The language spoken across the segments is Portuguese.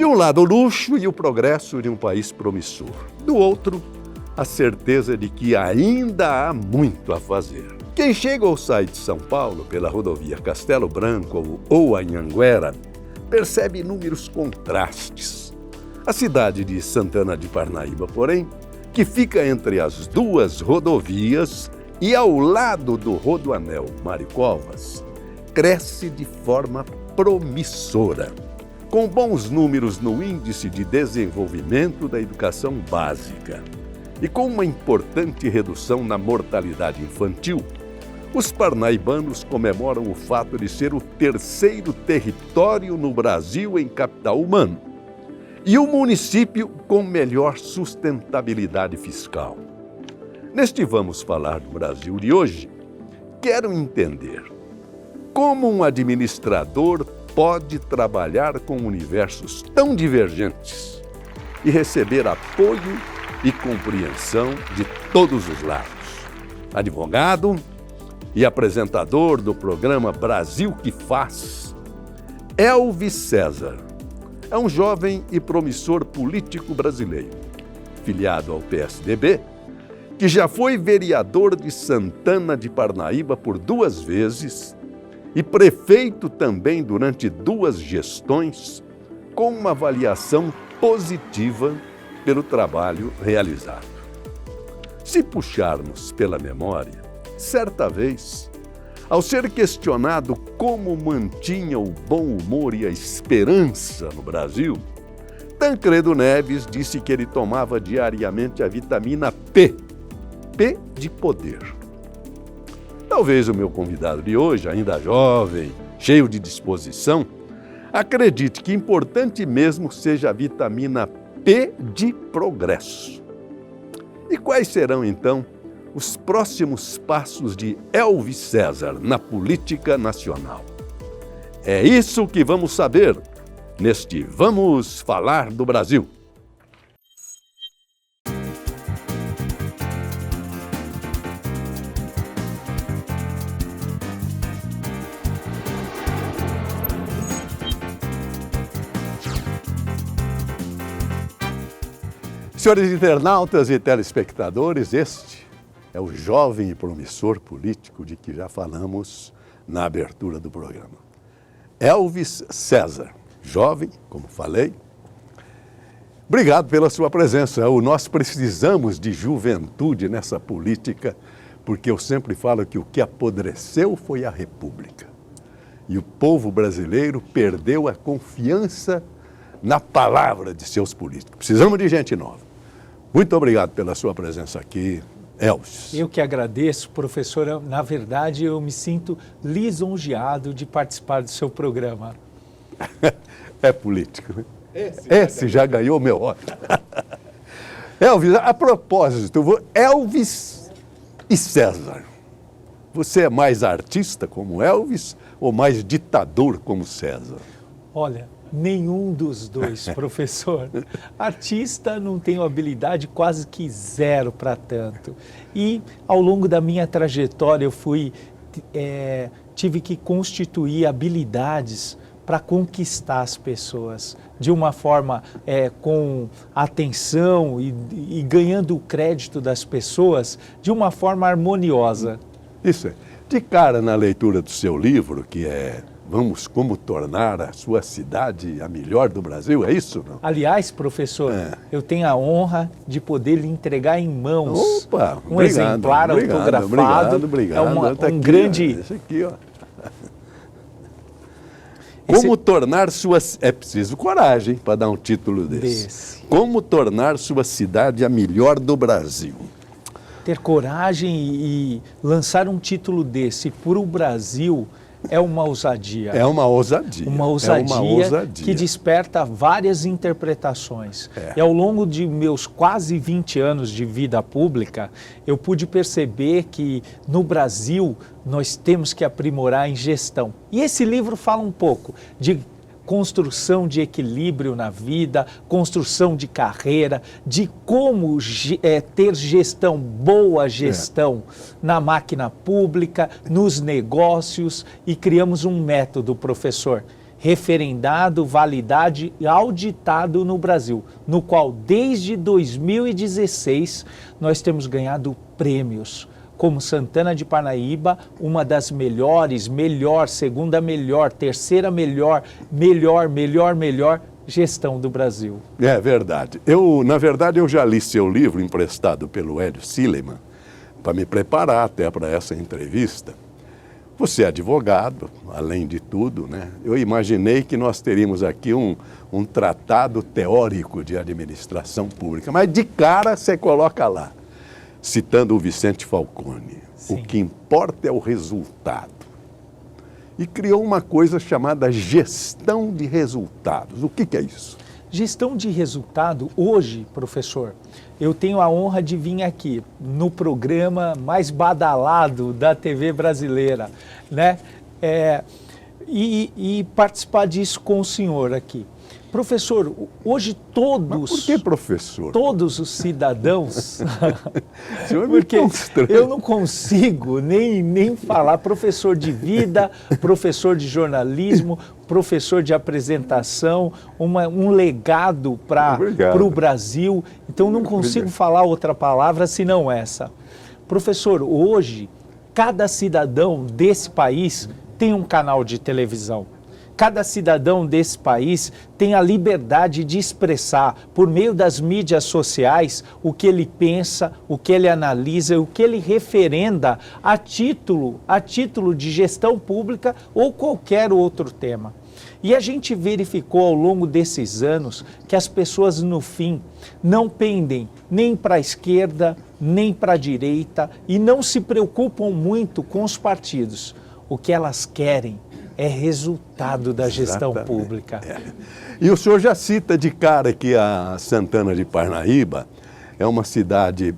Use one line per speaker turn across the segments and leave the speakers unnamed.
De um lado, o luxo e o progresso de um país promissor. Do outro, a certeza de que ainda há muito a fazer. Quem chega ou sai de São Paulo pela rodovia Castelo Branco ou Anhanguera percebe inúmeros contrastes. A cidade de Santana de Parnaíba, porém, que fica entre as duas rodovias e ao lado do Rodoanel Mário Covas, cresce de forma promissora, com bons números no Índice de Desenvolvimento da Educação Básica e com uma importante redução na mortalidade infantil. Os parnaibanos comemoram o fato de ser o terceiro território no Brasil em capital humano e o município com melhor sustentabilidade fiscal. Neste Vamos Falar do Brasil de hoje, quero entender como um administrador pode trabalhar com universos tão divergentes e receber apoio e compreensão de todos os lados. Advogado e apresentador do programa Brasil que Faz, Elvis César é um jovem e promissor político brasileiro, filiado ao PSDB, que já foi vereador de Santana de Parnaíba por 2 vezes e prefeito também durante 2 gestões, com uma avaliação positiva pelo trabalho realizado. Se puxarmos pela memória, certa vez, ao ser questionado como mantinha o bom humor e a esperança no Brasil, Tancredo Neves disse que ele tomava diariamente a vitamina P, P de poder. Talvez o meu convidado de hoje, ainda jovem, cheio de disposição, acredite que importante mesmo seja a vitamina P de progresso. E quais serão, então, os próximos passos de Elvis César na política nacional? É isso que vamos saber neste Vamos Falar do Brasil. Senhores internautas e telespectadores, este é o jovem e promissor político de que já falamos na abertura do programa. Elvis César, jovem, como falei. Obrigado pela sua presença. Nós precisamos de juventude nessa política, porque eu sempre falo que o que apodreceu foi a República. E o povo brasileiro perdeu a confiança na palavra de seus políticos. Precisamos de gente nova. Muito obrigado pela sua presença aqui, Elvis.
Eu que agradeço, professora. Na verdade, eu me sinto lisonjeado de participar do seu programa.
É político, né? Esse já ganhou meu voto. Elvis, a propósito, Elvis e César. Você é mais artista como Elvis ou mais ditador como César?
Olha, nenhum dos dois, professor. Artista não tenho habilidade quase que zero para tanto. E ao longo da minha trajetória eu tive que constituir habilidades para conquistar as pessoas de uma forma com atenção e ganhando o crédito das pessoas de uma forma harmoniosa.
Isso é. De cara na leitura do seu livro, que é Como Tornar a Sua Cidade a Melhor do Brasil, é isso? Não?
Aliás, professor, eu tenho a honra de poder lhe entregar em mãos um exemplar autografado.
Obrigado.
É um grande...
Esse aqui, ó. Como tornar suas... É preciso coragem para dar um título desse. Como tornar sua cidade a melhor do Brasil.
Ter coragem e lançar um título desse para o Brasil é uma ousadia.
É uma ousadia.
Uma ousadia que desperta várias interpretações. E ao longo de meus quase 20 anos de vida pública, eu pude perceber que no Brasil nós temos que aprimorar em gestão. E esse livro fala um pouco de construção de equilíbrio na vida, construção de carreira, de como ter gestão, boa gestão na máquina pública, nos negócios, e criamos um método, professor. referendado, validado e auditado no Brasil, no qual desde 2016 nós temos ganhado prêmios, como Santana de Parnaíba, uma das melhores, segunda melhor, terceira melhor gestão do Brasil.
É verdade. Na verdade, eu já li seu livro emprestado pelo Hélio Sileman para me preparar até para essa entrevista. Você é advogado, além de tudo, né? Eu imaginei que nós teríamos aqui um tratado teórico de administração pública, mas de cara você coloca lá, citando o Vicente Falcone,
Sim.
O que importa é o resultado. E criou uma coisa chamada gestão de resultados. O que é isso?
Gestão de resultado, hoje, professor, eu tenho a honra de vir aqui no programa mais badalado da TV brasileira, né? E participar disso com o senhor aqui. Professor, hoje todos...
Mas por que professor?
Todos os cidadãos...
Porque
eu não consigo nem falar professor de vida, professor de jornalismo, professor de apresentação, um legado para o Brasil. Então não consigo falar outra palavra senão essa. Professor, hoje cada cidadão desse país tem um canal de televisão. Cada cidadão desse país tem a liberdade de expressar, por meio das mídias sociais, o que ele pensa, o que ele analisa, o que ele referenda a título de gestão pública ou qualquer outro tema. E a gente verificou ao longo desses anos que as pessoas, no fim, não pendem nem para a esquerda, nem para a direita e não se preocupam muito com os partidos. O que elas querem é resultado da gestão pública.
E o senhor já cita de cara que a Santana de Parnaíba é uma cidade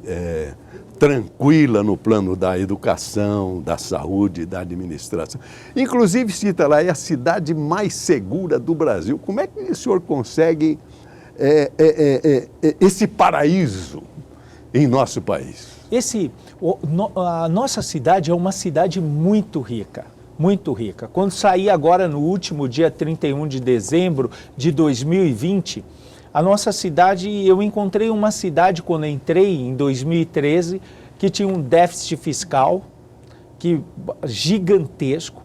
tranquila no plano da educação, da saúde, da administração. Inclusive, cita lá, é a cidade mais segura do Brasil. Como é que o senhor consegue esse paraíso em nosso país?
A nossa cidade é uma cidade muito rica. Muito rica. Quando saí agora no último dia 31 de dezembro de 2020, a nossa cidade, eu encontrei uma cidade quando entrei em 2013, que tinha um déficit fiscal gigantesco,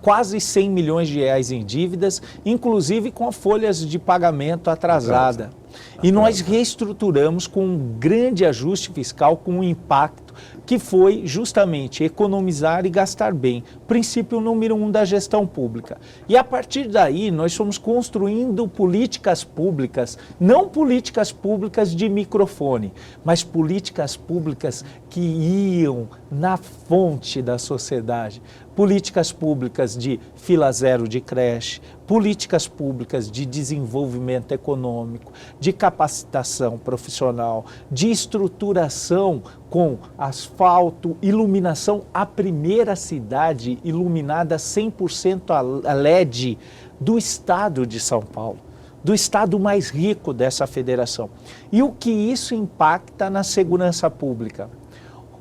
quase 100 milhões de reais em dívidas, inclusive com folhas de pagamento atrasada. E nós reestruturamos com um grande ajuste fiscal, com um impacto que foi justamente economizar e gastar bem, princípio número 1 da gestão pública. E a partir daí nós fomos construindo políticas públicas, não políticas públicas de microfone, mas políticas públicas que iam na fonte da sociedade. Políticas públicas de fila zero de creche, políticas públicas de desenvolvimento econômico, de capacitação profissional, de estruturação com asfalto, iluminação. A primeira cidade iluminada 100% a LED do estado de São Paulo, do estado mais rico dessa federação. E o que isso impacta na segurança pública?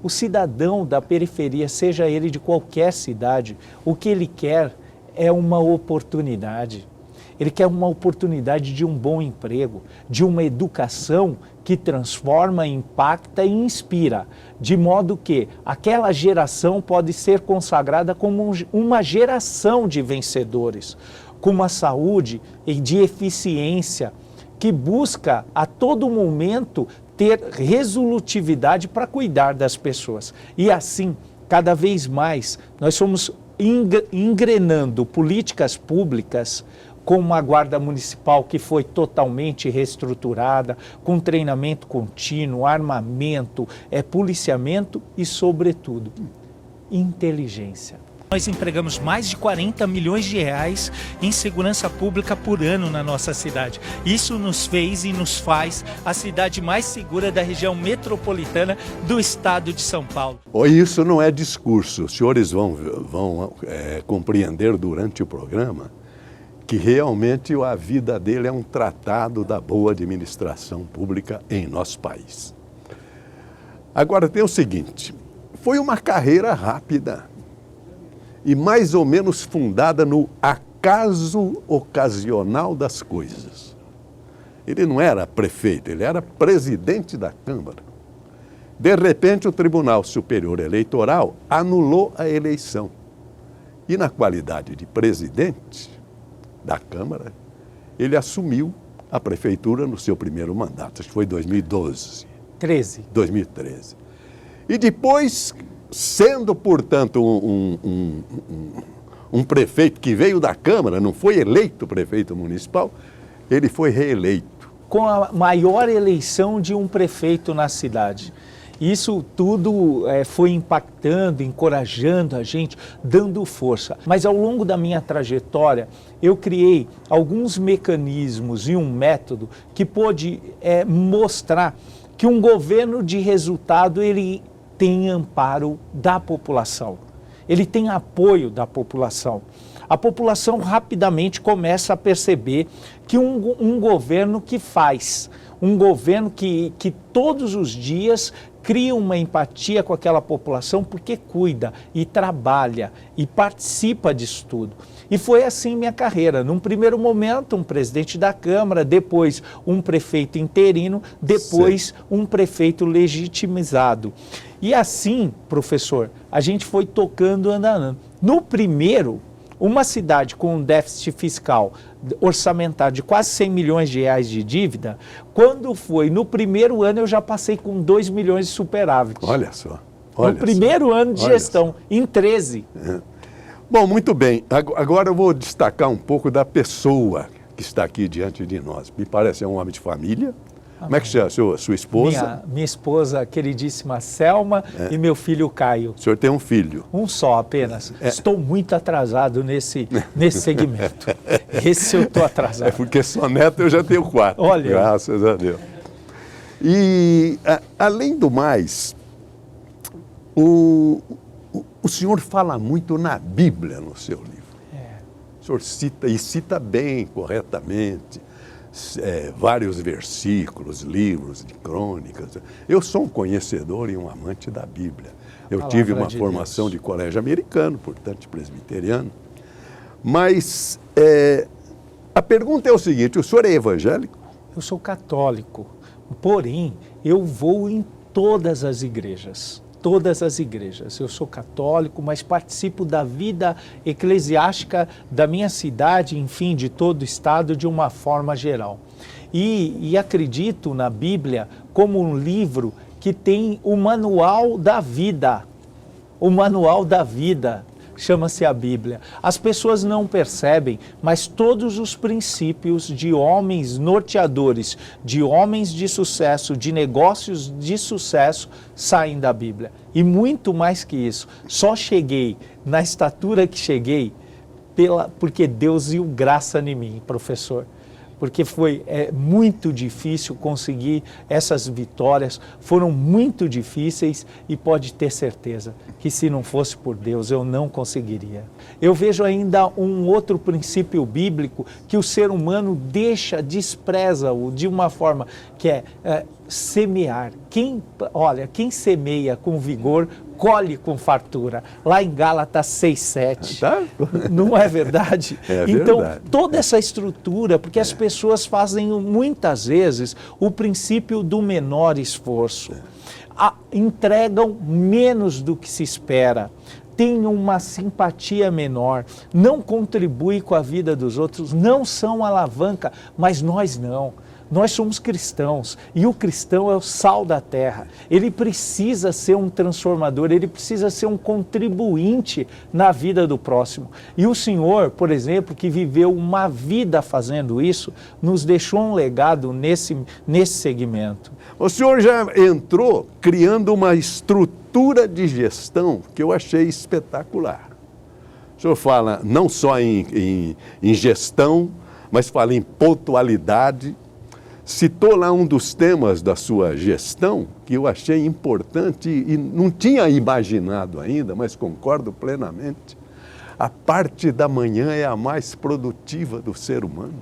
O cidadão da periferia, seja ele de qualquer cidade, o que ele quer é uma oportunidade. Ele quer uma oportunidade de um bom emprego, de uma educação que transforma, impacta e inspira, de modo que aquela geração pode ser consagrada como uma geração de vencedores, com uma saúde e de eficiência que busca a todo momento ter resolutividade para cuidar das pessoas. E assim, cada vez mais, nós fomos engrenando políticas públicas com uma guarda municipal que foi totalmente reestruturada, com treinamento contínuo, armamento, policiamento e, sobretudo, inteligência. Nós empregamos mais de 40 milhões de reais em segurança pública por ano na nossa cidade. Isso nos fez e nos faz a cidade mais segura da região metropolitana do estado de São Paulo.
Isso não é discurso. Os senhores vão compreender durante o programa que realmente a vida dele é um tratado da boa administração pública em nosso país. Agora tem o seguinte, foi uma carreira rápida e mais ou menos fundada no acaso. acaso ocasional das coisas. Ele não era prefeito, ele era presidente da Câmara. De repente, o Tribunal Superior Eleitoral anulou a eleição. E na qualidade de presidente da Câmara, ele assumiu a prefeitura no seu primeiro mandato, acho que foi 2012. 2013. E depois, sendo, portanto, um prefeito que veio da Câmara, não foi eleito prefeito municipal, ele foi reeleito.
Com a maior eleição de um prefeito na cidade. Isso tudo foi impactando, encorajando a gente, dando força. Mas ao longo da minha trajetória, eu criei alguns mecanismos e um método que pôde mostrar que um governo de resultado, ele tem amparo da população. Ele tem apoio da população. A população rapidamente começa a perceber que um governo que faz, um governo que todos os dias cria uma empatia com aquela população porque cuida e trabalha e participa disso tudo. E foi assim minha carreira. Num primeiro momento, um presidente da Câmara, depois um prefeito interino, depois um prefeito legitimizado. E assim, professor, a gente foi tocando, andando. No primeiro, uma cidade com um déficit fiscal orçamentário de quase 100 milhões de reais de dívida, quando foi no primeiro ano eu já passei com 2 milhões de superávit.
Olha só.
No primeiro ano de gestão, em 13.
Bom, muito bem. Agora eu vou destacar um pouco da pessoa que está aqui diante de nós. Me parece um homem de família. Como é que chama sua esposa?
Minha esposa, queridíssima Selma, e meu filho Caio.
O senhor tem um filho?
Um só apenas. Estou muito atrasado nesse segmento. Esse eu estou atrasado.
É porque só neto eu já tenho 4.
Olha.
Graças a Deus. E, além do mais, o senhor fala muito na Bíblia no seu livro. O senhor cita, e cita bem, corretamente, vários versículos, livros de crônicas. Eu sou um conhecedor e um amante da Bíblia. Eu tive uma formação de colégio americano, portanto presbiteriano. Mas a pergunta é o seguinte: o senhor é evangélico?
Eu sou católico, porém eu vou em todas as igrejas. Todas as igrejas. Eu sou católico, mas participo da vida eclesiástica da minha cidade, enfim, de todo o estado, de uma forma geral. E acredito na Bíblia como um livro que tem o manual da vida. O manual da vida chama-se a Bíblia. As pessoas não percebem, mas todos os princípios de homens norteadores, de homens de sucesso, de negócios de sucesso, saem da Bíblia. E muito mais que isso, só cheguei na estatura que cheguei porque Deus deu graça em mim, professor. Porque foi muito difícil conseguir essas vitórias, foram muito difíceis e pode ter certeza que se não fosse por Deus eu não conseguiria. Eu vejo ainda um outro princípio bíblico que o ser humano despreza-o de uma forma que é semear. Quem semeia com vigor, colhe com fartura. Lá em Gálatas 6:7.
Tá?
Não é verdade?
Então,
verdade. Toda essa estrutura, porque as pessoas fazem muitas vezes o princípio do menor esforço. Entregam menos do que se espera. Têm uma simpatia menor, não contribuem com a vida dos outros, não são alavanca, mas nós não. Nós somos cristãos e o cristão é o sal da terra. Ele precisa ser um transformador, ele precisa ser um contribuinte na vida do próximo. E o Senhor, por exemplo, que viveu uma vida fazendo isso, nos deixou um legado nesse segmento.
O senhor já entrou criando uma estrutura de gestão que eu achei espetacular. O senhor fala não só em gestão, mas fala em pontualidade. Citou lá um dos temas da sua gestão, que eu achei importante e não tinha imaginado ainda, mas concordo plenamente. A parte da manhã é a mais produtiva do ser humano.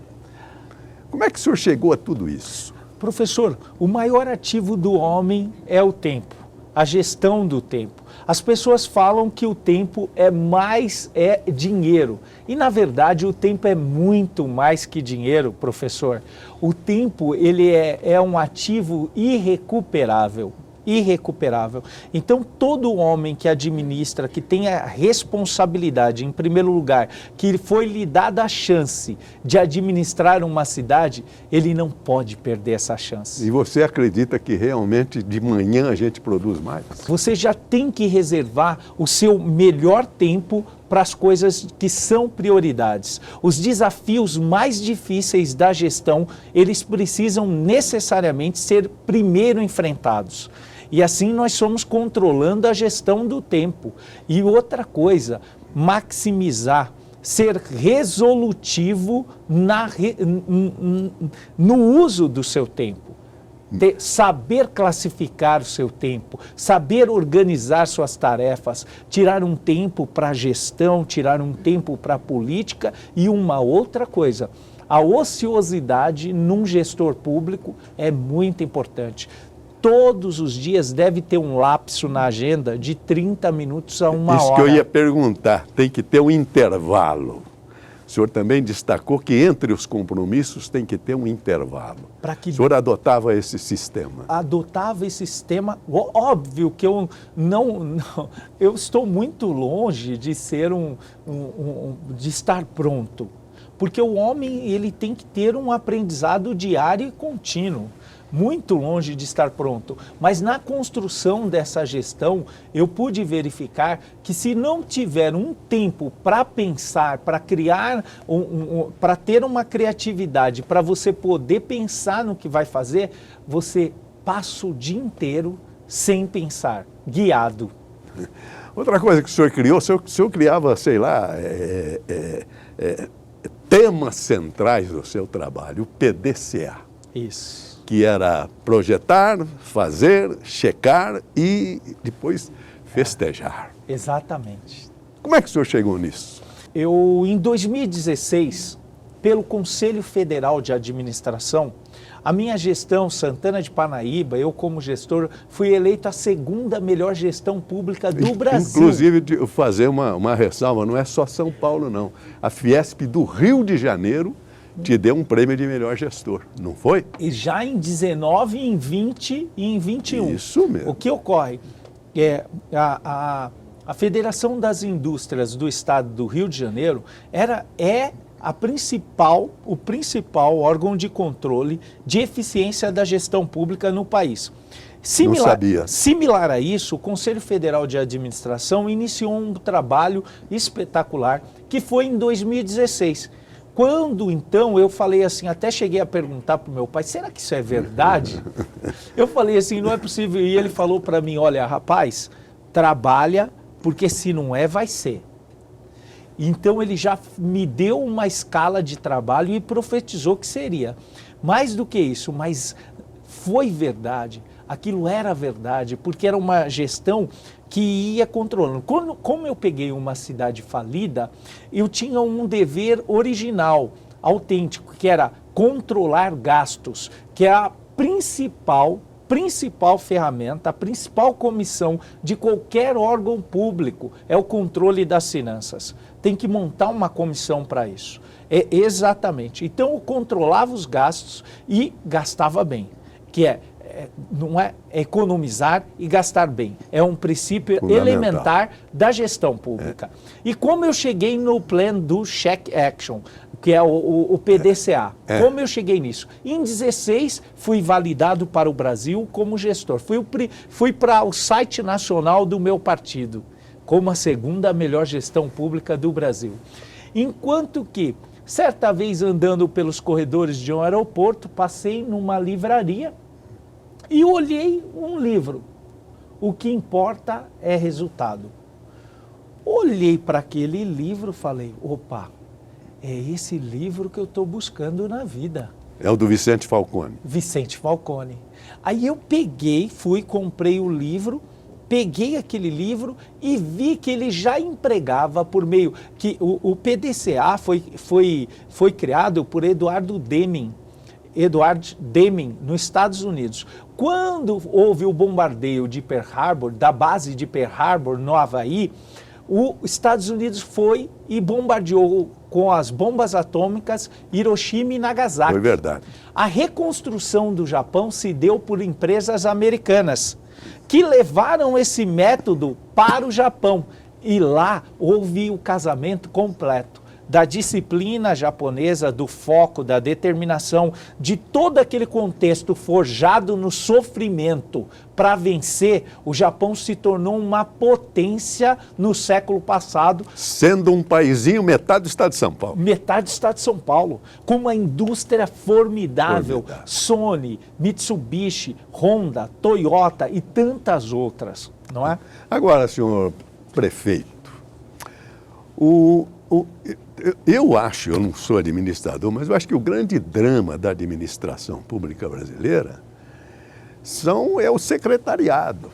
Como é que o senhor chegou a tudo isso?
Professor, o maior ativo do homem é o tempo, a gestão do tempo. As pessoas falam que o tempo é dinheiro. E, na verdade, o tempo é muito mais que dinheiro, professor. O tempo, ele é um ativo irrecuperável. Irrecuperável. Então, todo homem que administra, que tem a responsabilidade, em primeiro lugar, que foi lhe dada a chance de administrar uma cidade, ele não pode perder essa chance.
E você acredita que realmente de manhã a gente produz mais?
Você já tem que reservar o seu melhor tempo para as coisas que são prioridades. Os desafios mais difíceis da gestão, eles precisam necessariamente ser primeiro enfrentados. E assim nós somos controlando a gestão do tempo. E outra coisa, maximizar, ser resolutivo no uso do seu tempo. Saber classificar o seu tempo, saber organizar suas tarefas, tirar um tempo para a gestão, tirar um tempo para a política e uma outra coisa. A ociosidade num gestor público é muito importante. Todos os dias deve ter um lapso na agenda de 30 minutos a uma hora.
Isso que eu ia perguntar, tem que ter um intervalo. O senhor também destacou que entre os compromissos tem que ter um intervalo. O senhor adotava esse sistema?
Adotava esse sistema. Óbvio que eu eu estou muito longe de ser de estar pronto. Porque o homem ele tem que ter um aprendizado diário e contínuo. Muito longe de estar pronto, mas na construção dessa gestão eu pude verificar que se não tiver um tempo para pensar, para criar, para ter uma criatividade, para você poder pensar no que vai fazer, você passa o dia inteiro sem pensar, guiado.
Outra coisa que o senhor criou, o senhor criava, sei lá, temas centrais do seu trabalho, o PDCA.
Isso.
Que era projetar, fazer, checar e depois festejar.
Exatamente.
Como é que o senhor chegou nisso?
Em 2016, pelo Conselho Federal de Administração, a minha gestão, Santana de Parnaíba, eu como gestor, fui eleito a segunda melhor gestão pública do Brasil.
Inclusive, fazer uma ressalva, não é só São Paulo, não. A Fiesp do Rio de Janeiro te deu um prêmio de melhor gestor, não foi?
E já em 19, em 20 e em 21.
Isso mesmo.
O que ocorre é a Federação das Indústrias do Estado do Rio de Janeiro é o principal órgão de controle de eficiência da gestão pública no país.
Não sabia.
Similar a isso, o Conselho Federal de Administração iniciou um trabalho espetacular que foi em 2016. Quando, então, eu falei assim, até cheguei a perguntar para o meu pai, será que isso é verdade? Eu falei assim, não é possível. E ele falou para mim, olha, rapaz, trabalha, porque se não é, vai ser. Então, ele já me deu uma escala de trabalho e profetizou que seria. Mais do que isso, mas foi verdade. Aquilo era verdade, porque era uma gestão que ia controlando. Como eu peguei uma cidade falida, eu tinha um dever original, autêntico, que era controlar gastos, que é a principal ferramenta, a principal comissão de qualquer órgão público, é o controle das finanças. Tem que montar uma comissão para isso. Exatamente. Então eu controlava os gastos e gastava bem, que não é economizar e gastar bem. É um princípio elementar da gestão pública. E como eu cheguei no plano do Check Action, que é o PDCA, como eu cheguei nisso? Em 16, fui validado para o Brasil como gestor. Fui para o site nacional do meu partido, como a segunda melhor gestão pública do Brasil. Enquanto que, certa vez andando pelos corredores de um aeroporto, passei numa livraria, e olhei um livro. O que importa é resultado. Olhei para aquele livro e falei, opa, é esse livro que eu estou buscando na vida.
É o do Vicente Falcone.
Vicente Falcone. Aí eu comprei o livro, peguei aquele livro e vi que ele já empregava por meio... que o PDCA foi criado por Eduardo Deming. Edward Deming, nos Estados Unidos. Quando houve o bombardeio de Pearl Harbor, da base de Pearl Harbor, no Havaí, os Estados Unidos foi e bombardeou com as bombas atômicas Hiroshima e Nagasaki.
Foi verdade.
A reconstrução do Japão se deu por empresas americanas, que levaram esse método para o Japão. E lá houve o casamento completo da disciplina japonesa, do foco, da determinação, de todo aquele contexto forjado no sofrimento para vencer. O Japão se tornou uma potência no século passado.
Sendo um paizinho metade do estado de São Paulo.
Metade do estado de São Paulo, com uma indústria formidável. Sony, Mitsubishi, Honda, Toyota e tantas outras, não é?
Agora, senhor prefeito, eu acho, eu não sou administrador, mas eu acho que o grande drama da administração pública brasileira é o secretariado.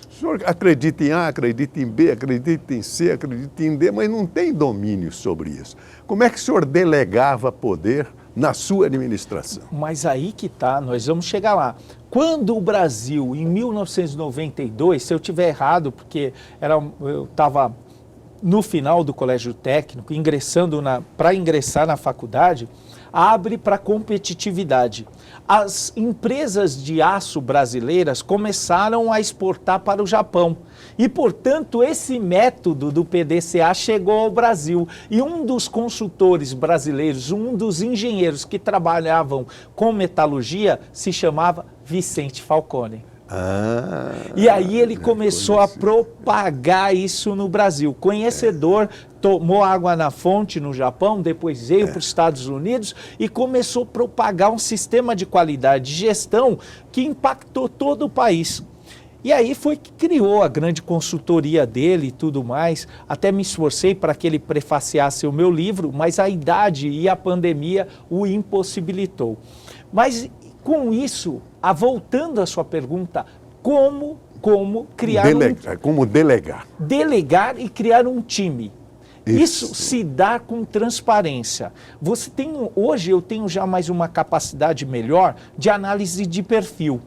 O senhor acredita em A, acredita em B, acredita em C, acredita em D, mas não tem domínio sobre isso. Como é que o senhor delegava poder na sua administração?
Mas aí que está, nós vamos chegar lá. Quando o Brasil, em 1992, se eu tiver errado, porque eu estava no final do colégio técnico, para ingressar na faculdade, abre para competitividade. As empresas de aço brasileiras começaram a exportar para o Japão. E, portanto, esse método do PDCA chegou ao Brasil. E um dos consultores brasileiros, um dos engenheiros que trabalhavam com metalurgia, se chamava Vicente Falcone. E aí ele começou a propagar isso no Brasil. Conhecedor, tomou água na fonte no Japão, depois veio para os Estados Unidos e começou a propagar um sistema de qualidade de gestão que impactou todo o país. E aí foi que criou a grande consultoria dele e tudo mais. Até me esforcei para que ele prefaciasse o meu livro, mas a idade e a pandemia o impossibilitou. Mas com isso, voltando à sua pergunta, como criar
como delegar?
Delegar e criar um time. Isso se dá com transparência. Hoje eu tenho já mais uma capacidade melhor de análise de perfil.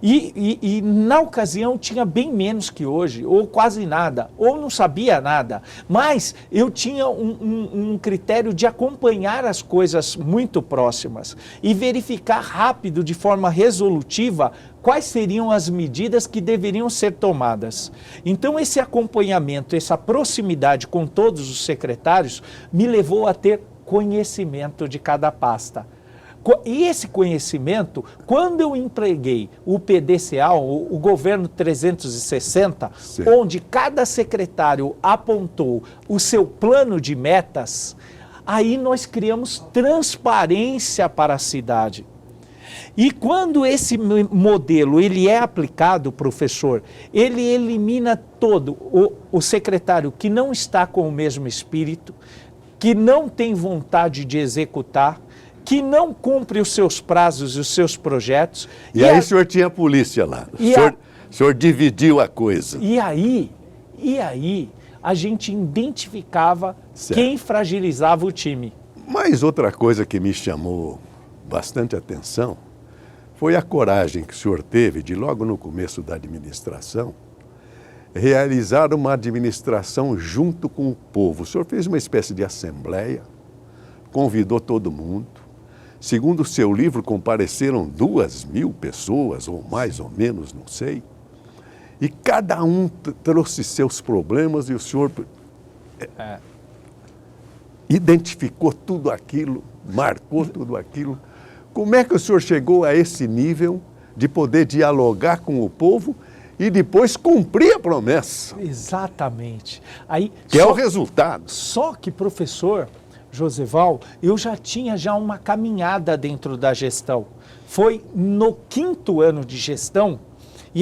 E na ocasião tinha bem menos que hoje, ou quase nada, ou não sabia nada. Mas eu tinha um critério de acompanhar as coisas muito próximas e verificar rápido, de forma resolutiva, quais seriam as medidas que deveriam ser tomadas. Então esse acompanhamento, essa proximidade com todos os secretários me levou a ter conhecimento de cada pasta. E esse conhecimento, quando eu empreguei o PDCA, o Governo 360, sim, onde cada secretário apontou o seu plano de metas, aí nós criamos transparência para a cidade. E quando esse modelo ele é aplicado, professor, ele elimina todo o secretário que não está com o mesmo espírito, que não tem vontade de executar, que não cumpre os seus prazos e os seus projetos.
E aí o senhor tinha a polícia lá, o senhor dividiu a coisa.
E aí a gente identificava quem fragilizava o time.
Mas outra coisa que me chamou bastante atenção foi a coragem que o senhor teve de, logo no começo da administração, realizar uma administração junto com o povo. O senhor fez uma espécie de assembleia, convidou todo mundo. Segundo o seu livro, compareceram 2.000 pessoas, ou mais ou menos, não sei. E cada um trouxe seus problemas e o senhor identificou tudo aquilo, marcou tudo aquilo. Como é que o senhor chegou a esse nível de poder dialogar com o povo e depois cumprir a promessa?
Exatamente.
É o resultado.
Só que, professor Joseval, eu já tinha uma caminhada dentro da gestão. Foi no 5º ano de gestão e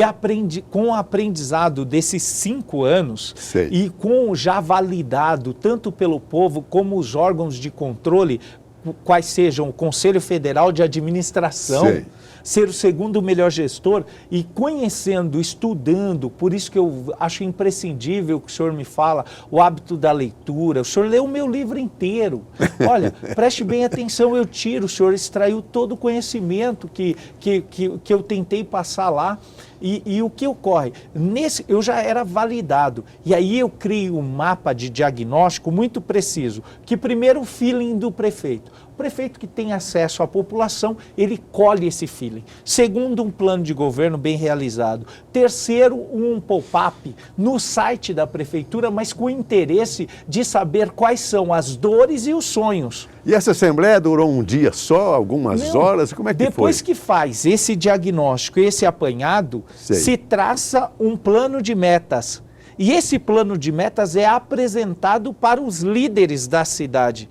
com o aprendizado desses 5 anos, sei, e com já validado tanto pelo povo como os órgãos de controle, quais sejam o Conselho Federal de Administração, sei, ser o segundo melhor gestor e conhecendo, estudando, por isso que eu acho imprescindível que o senhor me fala, o hábito da leitura. O senhor leu o meu livro inteiro. Olha, preste bem atenção, eu tiro, o senhor extraiu todo o conhecimento que eu tentei passar lá. E o que ocorre? Eu já era validado, e aí eu crio um mapa de diagnóstico muito preciso, que primeiro o feeling do prefeito. O prefeito que tem acesso à população, ele colhe esse feeling. Segundo, um plano de governo bem realizado. Terceiro, um pop-up no site da prefeitura, mas com interesse de saber quais são as dores e os sonhos.
E essa assembleia durou um dia só, algumas horas? Como é que
depois
foi?
que faz esse diagnóstico, esse apanhado, se traça um plano de metas. E esse plano de metas é apresentado para os líderes da cidade.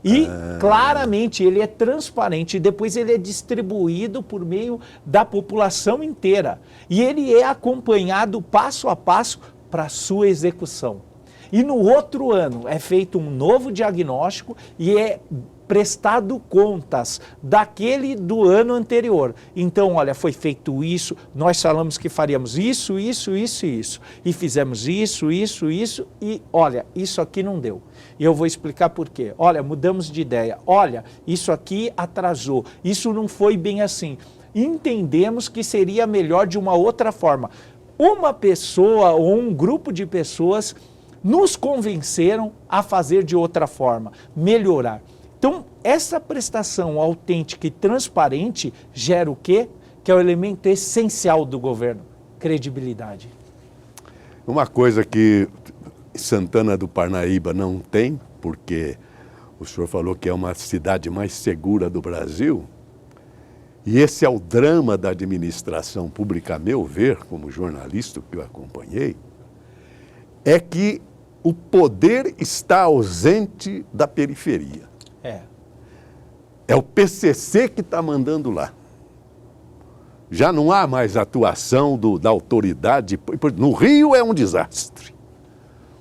E, claramente, ele é transparente e depois ele é distribuído por meio da população inteira. E ele é acompanhado passo a passo para a sua execução. E no outro ano é feito um novo diagnóstico e é prestado contas daquele do ano anterior. Então, olha, foi feito isso, nós falamos que faríamos isso, isso, isso e isso. E fizemos isso, isso, isso e, olha, isso aqui não deu. E eu vou explicar por quê. Olha, mudamos de ideia. Olha, isso aqui atrasou. Isso não foi bem assim. Entendemos que seria melhor de uma outra forma. Uma pessoa ou um grupo de pessoas nos convenceram a fazer de outra forma, melhorar. Então, essa prestação autêntica e transparente gera o quê? Que é o elemento essencial do governo, credibilidade.
Uma coisa que Santana do Parnaíba não tem, porque o senhor falou que é uma cidade mais segura do Brasil, e esse é o drama da administração pública, a meu ver, como jornalista que eu acompanhei, é que o poder está ausente da periferia. É o PCC que está mandando lá. Já não há mais atuação da autoridade. No Rio é um desastre.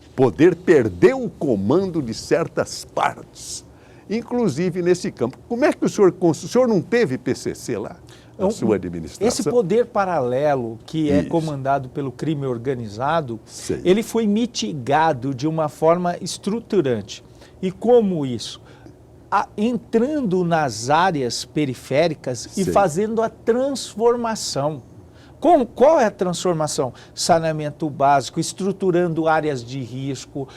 O poder perdeu o comando de certas partes, inclusive nesse campo. Como é que o senhor não teve PCC lá? A sua administração?
Esse poder paralelo que é comandado pelo crime organizado, ele foi mitigado de uma forma estruturante. E como isso? Entrando nas áreas periféricas e fazendo a transformação. Qual é a transformação? Saneamento básico, estruturando áreas de risco,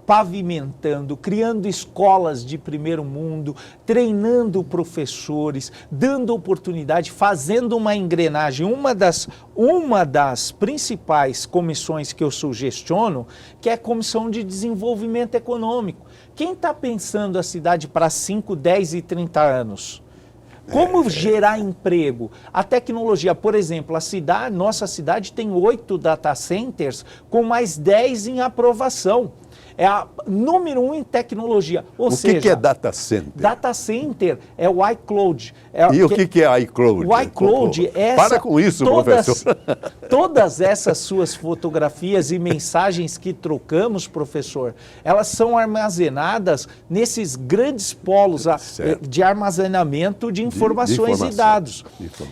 pavimentando, criando escolas de primeiro mundo, treinando professores, dando oportunidade, fazendo uma engrenagem. Uma das principais comissões que eu sugestiono, que é a Comissão de Desenvolvimento Econômico. Quem está pensando a cidade para 5, 10 e 30 anos? Como gerar emprego? A tecnologia, por exemplo, nossa cidade tem 8 data centers com mais 10 em aprovação. É a número 1 em tecnologia.
O que é data center?
Data center é o iCloud.
O que é iCloud?
O iCloud é...
Para com isso, professor.
Todas essas suas fotografias e mensagens que trocamos, professor, elas são armazenadas nesses grandes polos de armazenamento de informações e dados.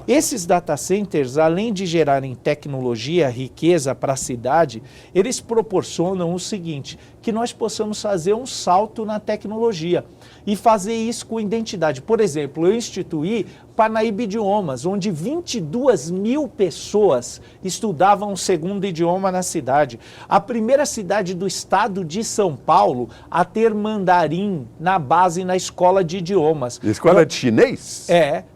Esses data centers, além de gerarem tecnologia, riqueza para a cidade, eles proporcionam o seguinte, que nós possamos fazer um salto na tecnologia e fazer isso com identidade. Por exemplo, eu instituí Parnaíba Idiomas, onde 22 mil pessoas estudavam o segundo idioma na cidade. A primeira cidade do estado de São Paulo a ter mandarim na base na escola de idiomas.
Escola de chinês?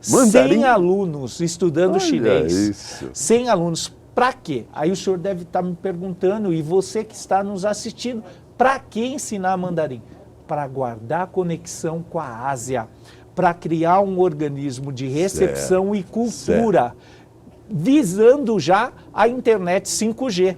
Mandarim? 100 alunos estudando chinês.
Isso.
100 alunos. Para quê? Aí o senhor deve estar me perguntando, e você que está nos assistindo, para que ensinar mandarim? Para guardar conexão com a Ásia, para criar um organismo de recepção e cultura, visando já a internet 5G.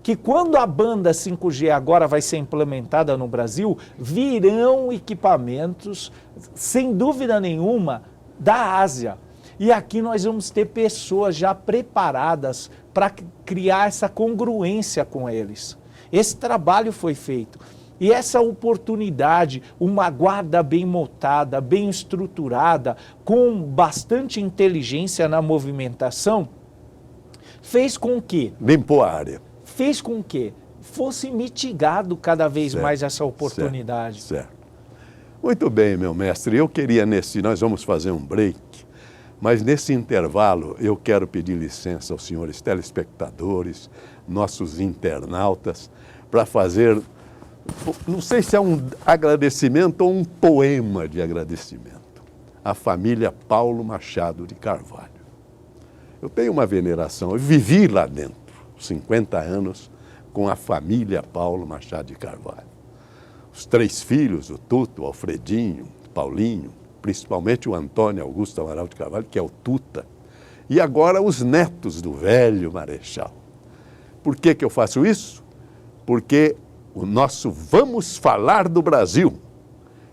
Que quando a banda 5G agora vai ser implementada no Brasil, virão equipamentos, sem dúvida nenhuma, da Ásia. E aqui nós vamos ter pessoas já preparadas para criar essa congruência com eles. Esse trabalho foi feito. E essa oportunidade, uma guarda bem montada, bem estruturada, com bastante inteligência na movimentação, fez com que...
Limpou a área.
Fez com que fosse mitigado cada vez mais essa oportunidade.
Certo. Muito bem, meu mestre. Eu queria nós vamos fazer um break, mas nesse intervalo eu quero pedir licença aos senhores telespectadores, nossos internautas, para fazer, não sei se é um agradecimento ou um poema de agradecimento, à família Paulo Machado de Carvalho. Eu tenho uma veneração, eu vivi lá dentro, 50 anos, com a família Paulo Machado de Carvalho. Os 3 filhos, o Tuto, o Alfredinho, o Paulinho, principalmente o Antônio Augusto Amaral de Carvalho, que é o Tuta, e agora os netos do velho Marechal. Por que eu faço isso? Porque o nosso Vamos Falar do Brasil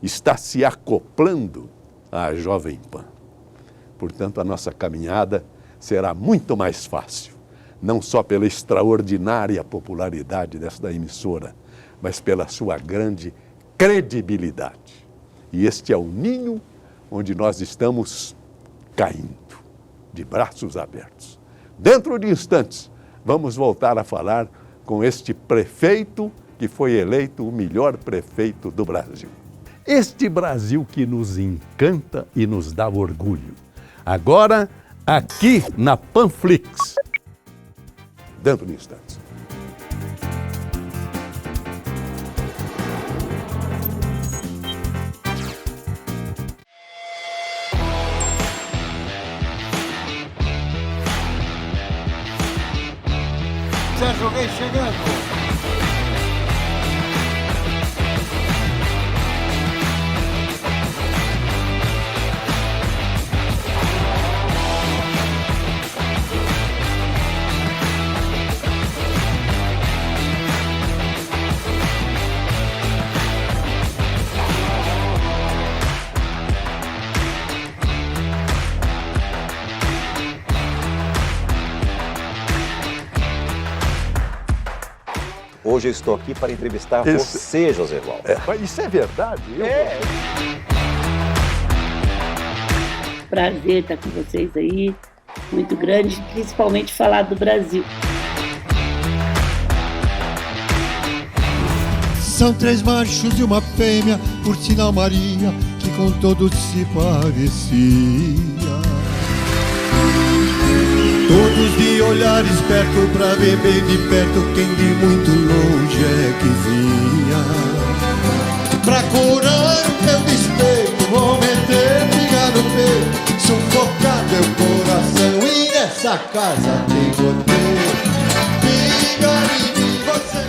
está se acoplando à Jovem Pan. Portanto, a nossa caminhada será muito mais fácil, não só pela extraordinária popularidade desta emissora, mas pela sua grande credibilidade. E este é o ninho onde nós estamos caindo, de braços abertos. Dentro de instantes, vamos voltar a falar com este prefeito que foi eleito o melhor prefeito do Brasil. Este Brasil que nos encanta e nos dá orgulho. Agora, aqui na Panflix. Dentro de instantes.
Sérgio Reis chegando.
Hoje eu estou aqui para entrevistar você, José Walter.
Isso é verdade?
Prazer estar com vocês aí, muito grande, principalmente falar do Brasil.
São 3 machos e uma fêmea, por sinal Maria, que com todos se parecia. Todos de olhar esperto pra ver bem de perto quem de muito longe é que vinha. Pra curar o teu despeito, vou meter pinga no peito, sufocar teu coração e nessa casa tem roteiro. Pinga em mim você.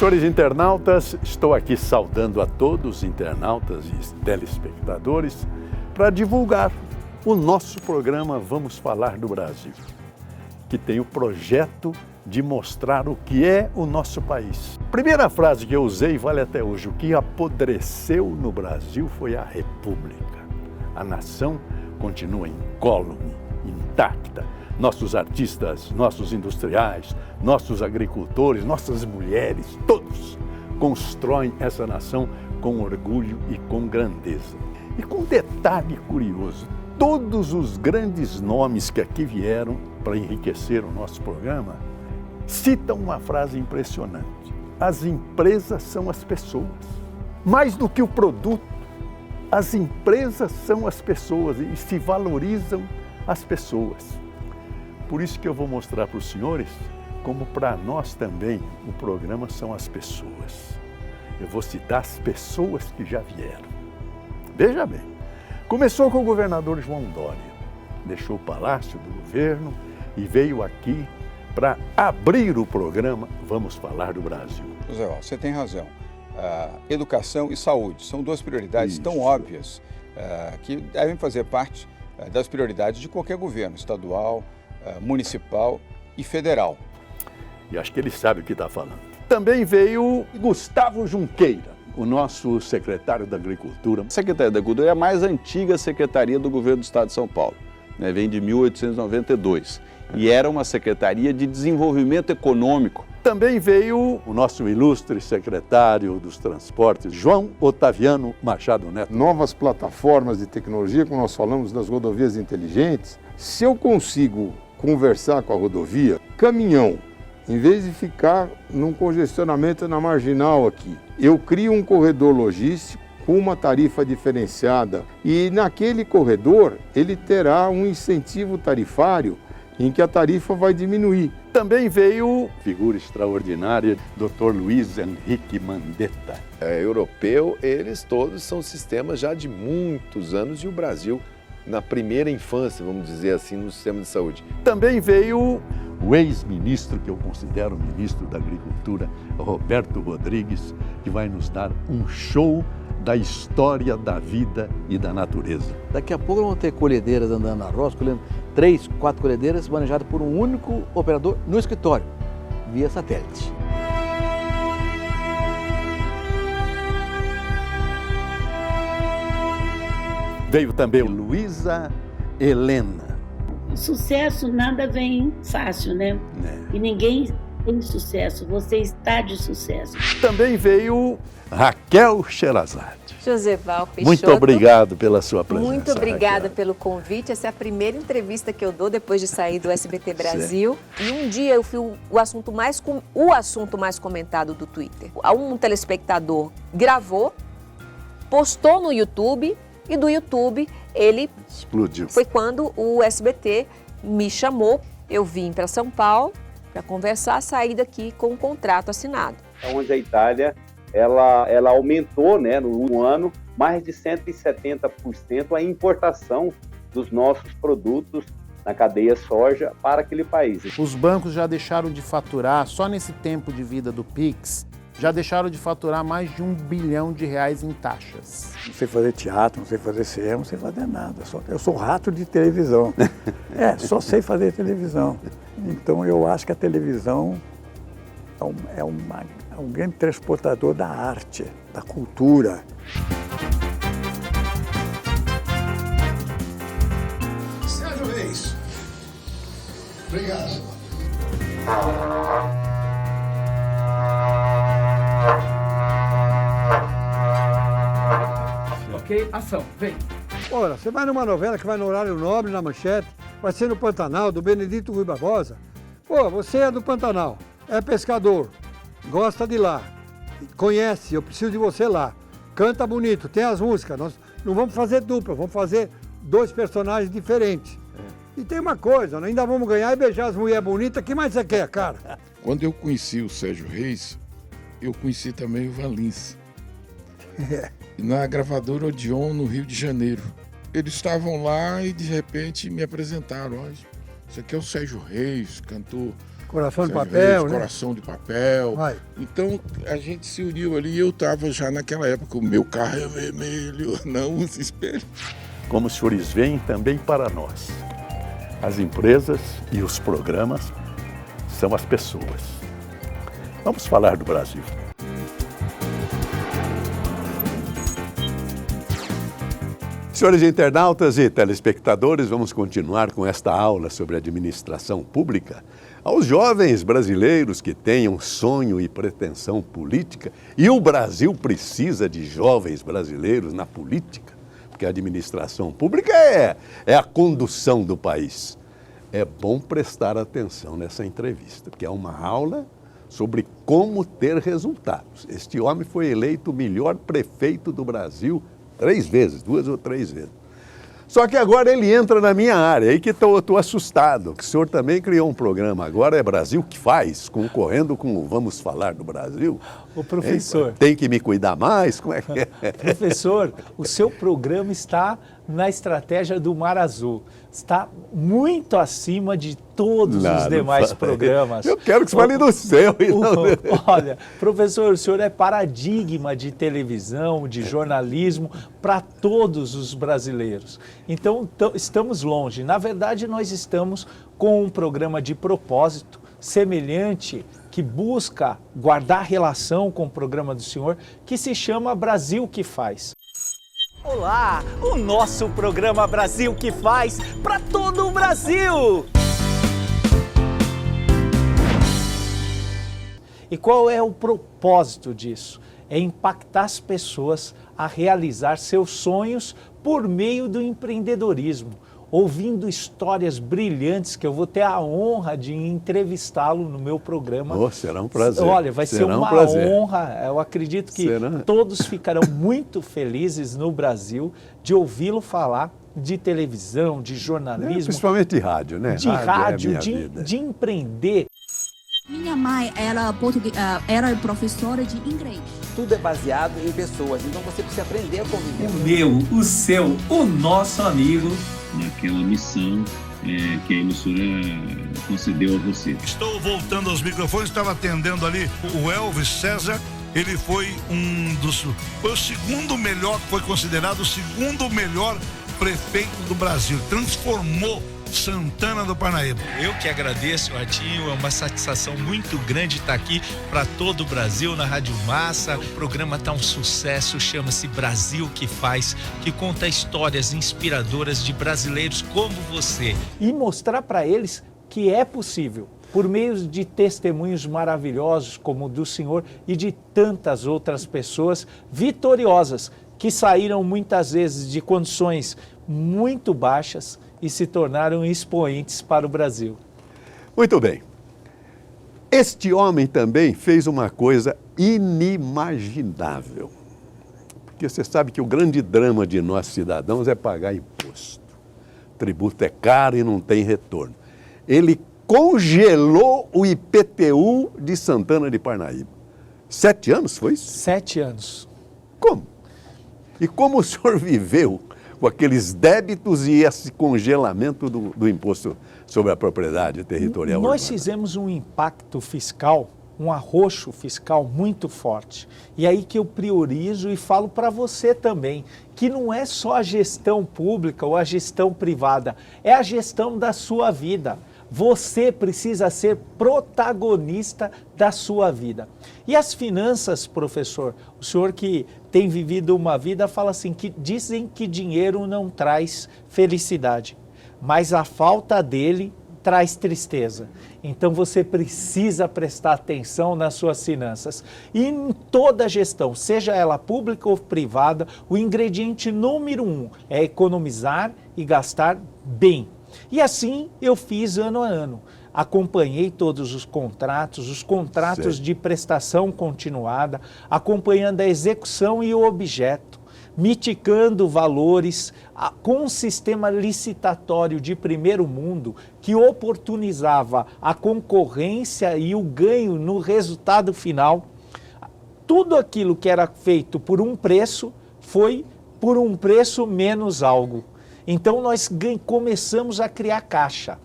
Senhores internautas, estou aqui saudando a todos os internautas e telespectadores para divulgar o nosso programa Vamos Falar do Brasil, que tem o projeto de mostrar o que é o nosso país. A primeira frase que eu usei vale até hoje: o que apodreceu no Brasil foi a República. A nação continua incólume, intacta. Nossos artistas, nossos industriais, nossos agricultores, nossas mulheres, todos constroem essa nação com orgulho e com grandeza. E com um detalhe curioso, todos os grandes nomes que aqui vieram para enriquecer o nosso programa citam uma frase impressionante: as empresas são as pessoas. Mais do que o produto, As empresas são as pessoas e se valorizam as pessoas. Por isso que eu vou mostrar para os senhores como para nós também o programa são as pessoas. Eu vou citar as pessoas que já vieram. Veja bem, começou com o governador João Dória. Deixou o Palácio do Governo e veio aqui para abrir o programa Vamos Falar do Brasil.
José Walter, você tem razão. Educação e saúde são duas prioridades tão óbvias que devem fazer parte das prioridades de qualquer governo, estadual, municipal e federal.
E acho que ele sabe o que está falando. Também veio Gustavo Junqueira, o nosso secretário da Agricultura.
A Secretaria da Agricultura é a mais antiga secretaria do governo do Estado de São Paulo, né? Vem de 1892 e era uma secretaria de desenvolvimento econômico.
Também veio o nosso ilustre secretário dos Transportes, João Otaviano Machado Neto.
Novas plataformas de tecnologia, como nós falamos das rodovias inteligentes, se eu consigo conversar com a rodovia, caminhão, em vez de ficar num congestionamento na marginal aqui, eu crio um corredor logístico com uma tarifa diferenciada e naquele corredor ele terá um incentivo tarifário em que a tarifa vai diminuir.
Também veio figura extraordinária, Dr. Luiz Henrique Mandetta.
Europeu, eles todos são sistemas já de muitos anos e o Brasil na primeira infância, vamos dizer assim, no sistema de saúde.
Também veio o ex-ministro, que eu considero ministro da Agricultura, Roberto Rodrigues, que vai nos dar um show da história da vida e da natureza.
Daqui a pouco vamos ter colhedeiras andando na roça, colhendo 3, 4 colhedeiras manejadas por um único operador no escritório, via satélite.
Veio também Luísa Helena.
O sucesso nada vem fácil, né? E ninguém tem sucesso, você está de sucesso.
Também veio Raquel Sherazade.
Joseval Peixoto.
Muito obrigado pela sua presença.
Muito obrigada
Raquel.
pelo convite. Essa é a primeira entrevista que eu dou depois de sair do SBT Brasil. E um dia eu fui o assunto mais comentado do Twitter. Um telespectador gravou, postou no YouTube e do YouTube ele
explodiu.
Foi quando o SBT me chamou. Eu vim para São Paulo para conversar, sair daqui com um contrato assinado.
Onde a Itália ela aumentou, né, no ano mais de 170% a importação dos nossos produtos na cadeia soja para aquele país.
Os bancos já deixaram de faturar, só nesse tempo de vida do Pix, já deixaram de faturar mais de R$1 bilhão em taxas.
Não sei fazer teatro, não sei fazer cinema, não sei fazer nada. Eu sou rato de televisão. Só sei fazer televisão. Então eu acho que a televisão é um grande transportador da arte, da cultura.
Sérgio Reis. Obrigado.
Ok, ação, vem.
Ora, você vai numa novela que vai no horário nobre, na Manchete, vai ser no Pantanal, do Benedito Rui Barbosa. Pô, você é do Pantanal, é pescador, gosta de lá, conhece, eu preciso de você lá. Canta bonito, tem as músicas, nós não vamos fazer dupla, vamos fazer 2 personagens diferentes. E tem uma coisa, nós ainda vamos ganhar e beijar as mulheres bonitas, o que mais você quer, cara?
Quando eu conheci o Sérgio Reis, eu conheci também o Valins. Na gravadora Odeon, no Rio de Janeiro. Eles estavam lá e de repente me apresentaram. Olha, isso aqui é o Sérgio Reis, cantor
Coração de
Sérgio
Papel,
Reis,
né?
Coração de Papel.
Vai.
Então a gente se uniu ali e eu estava já naquela época, o meu carro é vermelho, não usa espelho.
Como os senhores veem, também para nós, as empresas e os programas são as pessoas. Vamos falar do Brasil. Senhores internautas e telespectadores, vamos continuar com esta aula sobre administração pública aos jovens brasileiros que tenham sonho e pretensão política. E o Brasil precisa de jovens brasileiros na política, porque a administração pública é a condução do país. É bom prestar atenção nessa entrevista, porque é uma aula sobre como ter resultados. Este homem foi eleito o melhor prefeito do Brasil 3 vezes, 2 ou 3 vezes. Só que agora ele entra na minha área, aí que eu estou assustado, que o senhor também criou um programa, agora é Brasil que faz, concorrendo com o Vamos Falar do Brasil.
Ô, professor.
Tem que me cuidar mais? Como é que é?
Professor, o seu programa está na estratégia do Mar Azul. Está muito acima de todos os demais programas.
Eu quero que você fale do seu.
Olha, professor, o senhor é paradigma de televisão, de jornalismo para todos os brasileiros. Então, estamos longe. Na verdade, nós estamos com um programa de propósito semelhante que busca guardar relação com o programa do senhor, que se chama Brasil que Faz. Olá, o nosso programa Brasil que Faz para todo o Brasil! E qual é o propósito disso? É impactar as pessoas a realizar seus sonhos por meio do empreendedorismo, ouvindo histórias brilhantes que eu vou ter a honra de entrevistá-lo no meu programa.
Oh, será um prazer.
Olha, vai ser uma honra. Eu acredito que todos ficarão muito felizes no Brasil de ouvi-lo falar de televisão, de jornalismo.
Principalmente de rádio, né?
De rádio, de empreender.
Minha mãe era professora de inglês.
Tudo é baseado em pessoas, então você precisa aprender a conviver.
O meu, o seu, o nosso amigo.
Naquela missão que a emissora concedeu a você.
Estou voltando aos microfones, estava atendendo ali o Elvis César. Ele foi foi o segundo melhor, foi considerado o segundo melhor prefeito do Brasil. Transformou Santana do Parnaíba.
Eu que agradeço, Ratinho, é uma satisfação muito grande estar aqui para todo o Brasil na Rádio Massa. O programa está um sucesso, chama-se Brasil que Faz, que conta histórias inspiradoras de brasileiros como você.
E mostrar para eles que é possível, por meio de testemunhos maravilhosos como o do senhor e de tantas outras pessoas vitoriosas que saíram muitas vezes de condições muito baixas e se tornaram expoentes para o Brasil.
Muito bem. Este homem também fez uma coisa inimaginável. Porque você sabe que o grande drama de nós cidadãos é pagar imposto. O tributo é caro e não tem retorno. Ele congelou o IPTU de Santana de Parnaíba. 7 anos, foi isso?
7 anos.
Como? E como o senhor viveu com aqueles débitos e esse congelamento do imposto sobre a propriedade territorial urbana?
Nós fizemos um impacto fiscal, um arroxo fiscal muito forte. E aí que eu priorizo e falo para você também, que não é só a gestão pública ou a gestão privada, é a gestão da sua vida. Você precisa ser protagonista da sua vida. E as finanças, professor, o senhor que tem vivido uma vida fala assim, que dizem que dinheiro não traz felicidade, mas a falta dele traz tristeza. Então você precisa prestar atenção nas suas finanças. E em toda gestão, seja ela pública ou privada, o ingrediente número 1 é economizar e gastar bem. E assim eu fiz ano a ano. Acompanhei todos os contratos de prestação continuada, acompanhando a execução e o objeto, mitigando valores com um sistema licitatório de primeiro mundo que oportunizava a concorrência e o ganho no resultado final. Tudo aquilo que era feito por um preço foi por um preço menos algo. Então nós começamos a criar caixa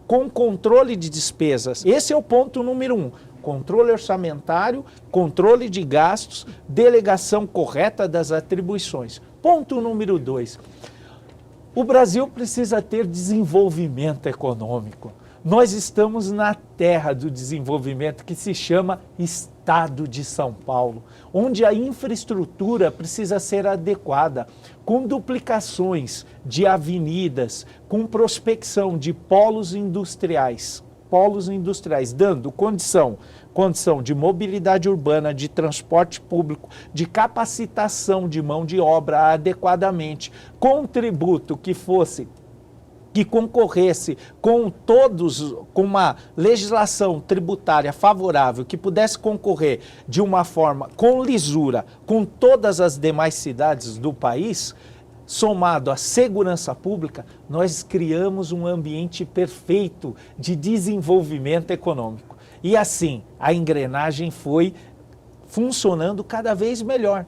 com controle de despesas. Esse é o ponto número 1. Controle orçamentário, controle de gastos, delegação correta das atribuições. Ponto número 2. O Brasil precisa ter desenvolvimento econômico. Nós estamos na terra do desenvolvimento que se chama Estado de São Paulo, onde a infraestrutura precisa ser adequada, com duplicações de avenidas, com prospecção de polos industriais, dando condição de mobilidade urbana, de transporte público, de capacitação de mão de obra adequadamente, com tributo que que concorresse com todos, com uma legislação tributária favorável, que pudesse concorrer de uma forma com lisura com todas as demais cidades do país, somado à segurança pública, nós criamos um ambiente perfeito de desenvolvimento econômico. E assim, a engrenagem foi funcionando cada vez melhor.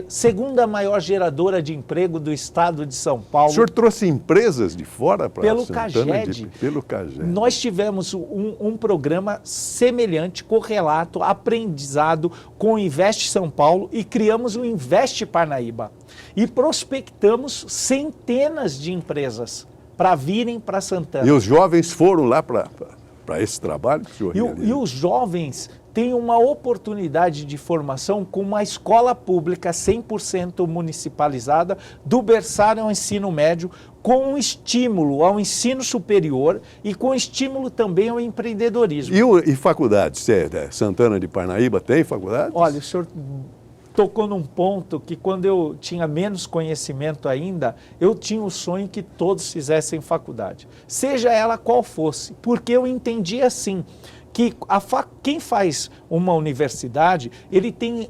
Segunda maior geradora de emprego do estado de São Paulo.
O senhor trouxe empresas de fora para
pelo
Santana?
CAGED.
Pelo CAGED.
Nós tivemos um programa semelhante, correlato, aprendizado com o Invest São Paulo e criamos o Invest Parnaíba. E prospectamos centenas de empresas para virem para Santana.
E os jovens foram lá para esse trabalho que o senhor realiza?
E os jovens têm uma oportunidade de formação com uma escola pública 100% municipalizada, do berçário ao ensino médio, com um estímulo ao ensino superior e com estímulo também ao empreendedorismo.
E faculdades? Santana de Parnaíba tem faculdades?
Olha, o senhor tocou num ponto que quando eu tinha menos conhecimento ainda, eu tinha o sonho que todos fizessem faculdade, seja ela qual fosse, porque eu entendi assim, que quem faz uma universidade, ele tem,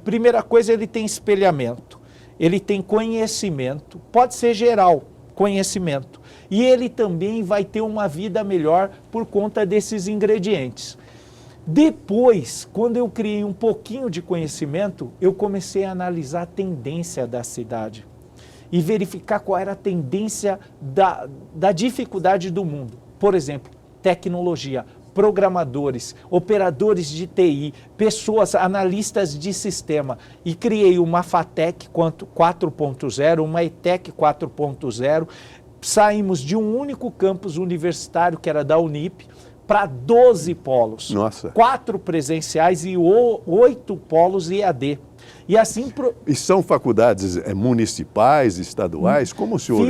primeira coisa, ele tem espelhamento, ele tem conhecimento, pode ser geral, conhecimento, e ele também vai ter uma vida melhor por conta desses ingredientes. Depois, quando eu criei um pouquinho de conhecimento, eu comecei a analisar a tendência da cidade e verificar qual era a tendência da dificuldade do mundo. Por exemplo, tecnologia, programadores, operadores de TI, pessoas, analistas de sistema. E criei uma FATEC 4.0, uma ETEC 4.0. Saímos de um único campus universitário, que era da Unip, para 12 polos.
Nossa.
4 presenciais e 8 polos EAD. E assim...
E são faculdades municipais, estaduais? Como o senhor...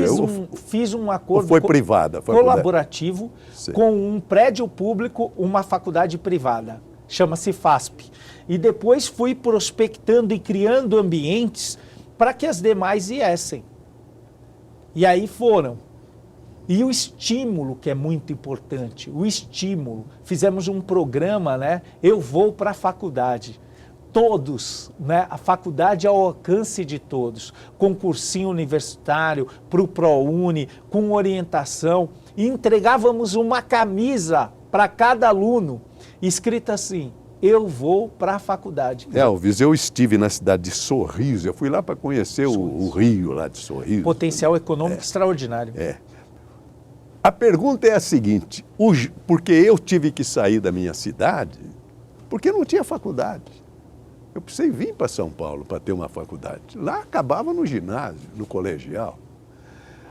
Fiz um acordo...
Ou foi privada?
Colaborativo, com um prédio público, uma faculdade privada. Chama-se FASP. E depois fui prospectando e criando ambientes para que as demais viessem. E aí foram. E o estímulo, que é muito importante, o estímulo. Fizemos um programa, né? Eu vou para a faculdade. Todos, né? A faculdade ao alcance de todos. Concursinho universitário, para o ProUni, com orientação. E entregávamos uma camisa para cada aluno, escrita assim: eu vou para a faculdade.
Elvis, eu estive na cidade de Sorriso, eu fui lá para conhecer o rio lá de Sorriso.
Potencial econômico extraordinário.
A pergunta é a seguinte, porque eu tive que sair da minha cidade, porque não tinha faculdade. Eu precisei vir para São Paulo para ter uma faculdade. Lá acabava no ginásio, no colegial.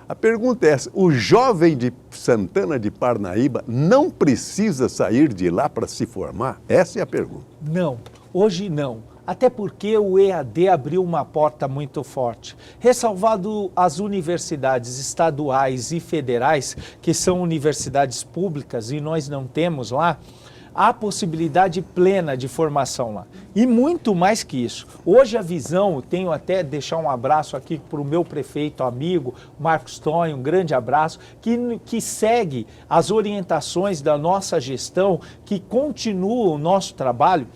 A pergunta é essa, o jovem de Santana de Parnaíba não precisa sair de lá para se formar? Essa é a pergunta.
Não, hoje não. Até porque o EAD abriu uma porta muito forte. Ressalvado as universidades estaduais e federais, que são universidades públicas e nós não temos lá, há possibilidade plena de formação lá. E muito mais que isso. Hoje a visão, tenho até deixar um abraço aqui para o meu prefeito amigo, Marcos Tonho, um grande abraço, que segue as orientações da nossa gestão, que continua o nosso trabalho,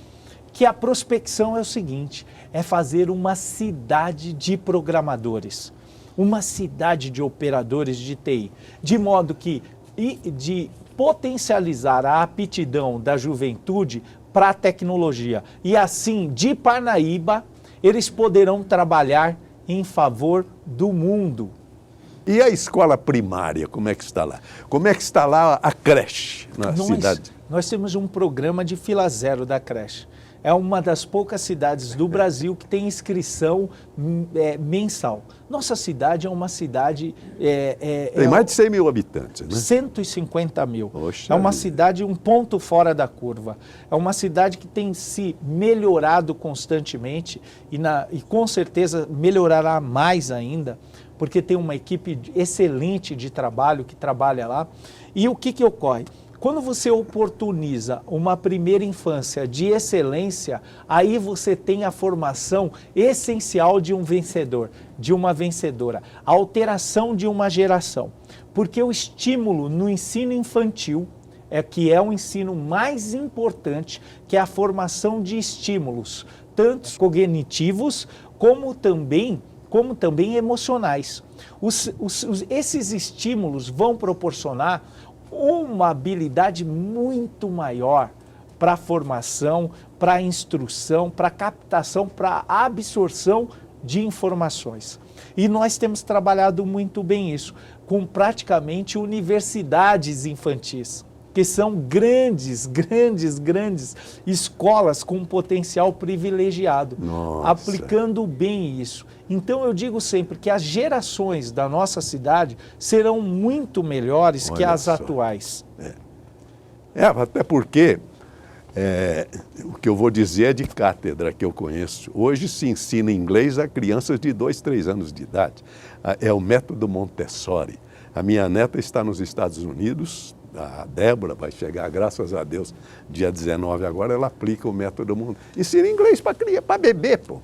que a prospecção é o seguinte, é fazer uma cidade de programadores, uma cidade de operadores de TI, de modo que de potencializar a aptidão da juventude para a tecnologia. E assim, de Parnaíba, eles poderão trabalhar em favor do mundo.
E a escola primária, como é que está lá? Como é que está lá a creche na cidade?
Nós temos um programa de fila zero da creche. É uma das poucas cidades do Brasil que tem inscrição mensal. Nossa cidade é uma cidade...
tem mais de 100 mil habitantes, né?
150 mil.
Poxa,
é uma cidade, um ponto fora da curva. É uma cidade que tem se melhorado constantemente e com certeza melhorará mais ainda, porque tem uma equipe excelente de trabalho que trabalha lá. E o que ocorre? Quando você oportuniza uma primeira infância de excelência, aí você tem a formação essencial de um vencedor, de uma vencedora, a alteração de uma geração. Porque o estímulo no ensino infantil que é o ensino mais importante, que é a formação de estímulos, tanto cognitivos como também emocionais. Esses estímulos vão proporcionar uma habilidade muito maior para a formação, para a instrução, para a captação, para a absorção de informações. E nós temos trabalhado muito bem isso, com praticamente universidades infantis, que são grandes escolas com potencial privilegiado, aplicando bem isso. Então eu digo sempre que as gerações da nossa cidade serão muito melhores que as atuais.
Até porque o que eu vou dizer é de cátedra que eu conheço. Hoje se ensina inglês a crianças de 2, 3 anos de idade. É o método Montessori. A minha neta está nos Estados Unidos, a Débora vai chegar, graças a Deus, dia 19 agora, ela aplica o método Montessori. Ensina inglês para bebê, pô.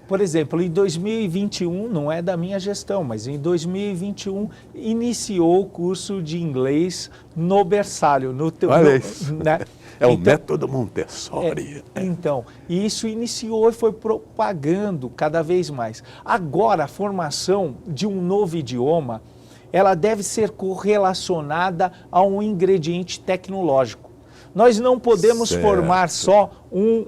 Por exemplo, em 2021, não é da minha gestão, mas em 2021 iniciou o curso de inglês no berçário.
Olha isso. Né? O método Montessori.
Então, isso iniciou e foi propagando cada vez mais. Agora, a formação de um novo idioma, ela deve ser correlacionada a um ingrediente tecnológico. Nós não podemos formar só um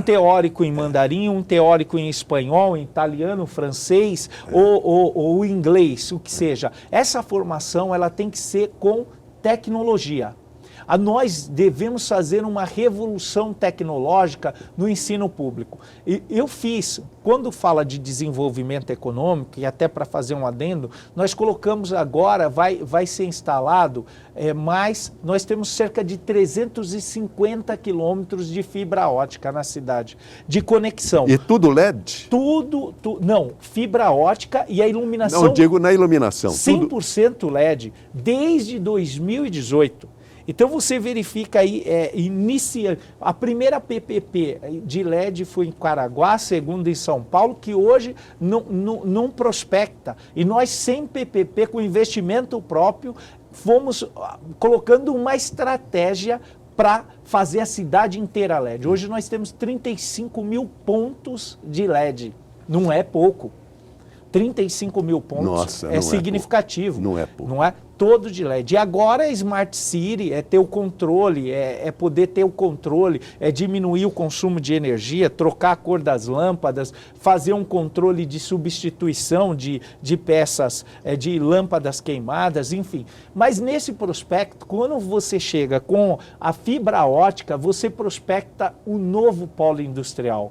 teórico em mandarim, um teórico em espanhol, em italiano, francês ou inglês, o que seja. Essa formação ela tem que ser com tecnologia. Nós devemos fazer uma revolução tecnológica no ensino público. Eu fiz, quando fala de desenvolvimento econômico, e até para fazer um adendo, nós colocamos agora, vai ser instalado, nós temos cerca de 350 quilômetros de fibra ótica na cidade, de conexão.
E tudo LED?
Não, fibra ótica e a iluminação...
Não, digo na iluminação.
100% LED, desde 2018. Então você verifica aí, a primeira PPP de LED foi em Caraguá, a segunda em São Paulo, que hoje não prospecta. E nós, sem PPP, com investimento próprio, fomos colocando uma estratégia para fazer a cidade inteira LED. Hoje nós temos 35 mil pontos de LED, não é pouco. 35 mil pontos é significativo.
Não é pouco.
Não é todo de LED. E agora é Smart City, é ter o controle, é poder ter o controle, é diminuir o consumo de energia, trocar a cor das lâmpadas, fazer um controle de substituição de peças, de lâmpadas queimadas, enfim. Mas nesse prospecto, quando você chega com a fibra ótica, você prospecta o novo polo industrial.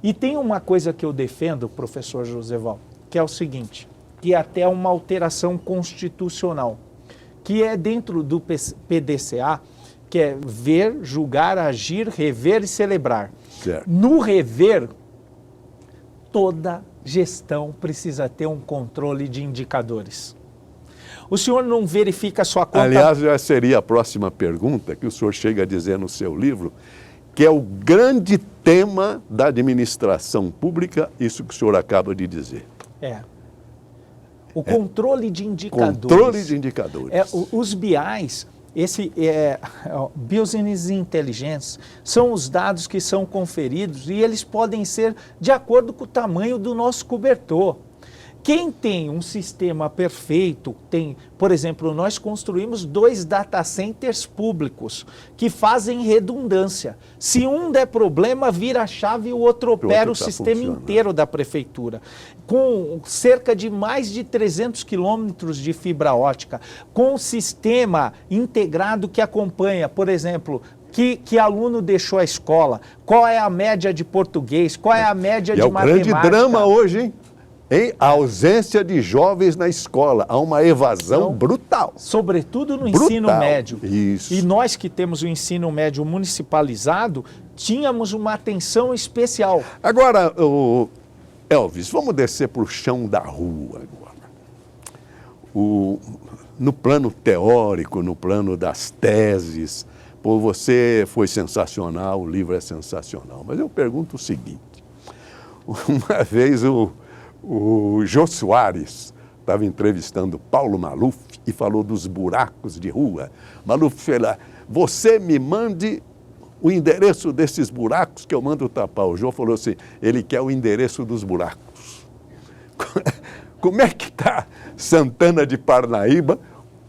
E tem uma coisa que eu defendo, professor Joseval, que é o seguinte, que é até uma alteração constitucional, que é dentro do PDCA, que é ver, julgar, agir, rever e celebrar.
Certo.
No rever, toda gestão precisa ter um controle de indicadores. O senhor não verifica a sua conta...
Aliás, já seria a próxima pergunta que o senhor chega a dizer no seu livro, que é o grande tema da administração pública, isso que o senhor acaba de dizer.
O controle de indicadores.
Controle de indicadores.
Os BIs, Business Intelligence, são os dados que são conferidos e eles podem ser de acordo com o tamanho do nosso cobertor. Quem tem um sistema perfeito, por exemplo, nós construímos 2 data centers públicos que fazem redundância. Se um der problema, vira a chave e o outro opera o sistema inteiro da prefeitura. Com cerca de mais de 300 quilômetros de fibra ótica, com um sistema integrado que acompanha, por exemplo, que aluno deixou a escola, qual é a média de português, qual é a média de matemática.
É o grande drama hoje, hein? A ausência de jovens na escola, há uma evasão brutal.
Sobretudo no ensino médio.
Isso.
E nós que temos o ensino médio municipalizado, tínhamos uma atenção especial.
Agora, Elvis, vamos descer para o chão da rua agora. No plano teórico, no plano das teses, você foi sensacional, o livro é sensacional. Mas eu pergunto o seguinte, uma vez o Jô Soares estava entrevistando Paulo Maluf e falou dos buracos de rua. Maluf falou, você me mande o endereço desses buracos que eu mando tapar. O João falou assim, ele quer o endereço dos buracos. Como é que está Santana de Parnaíba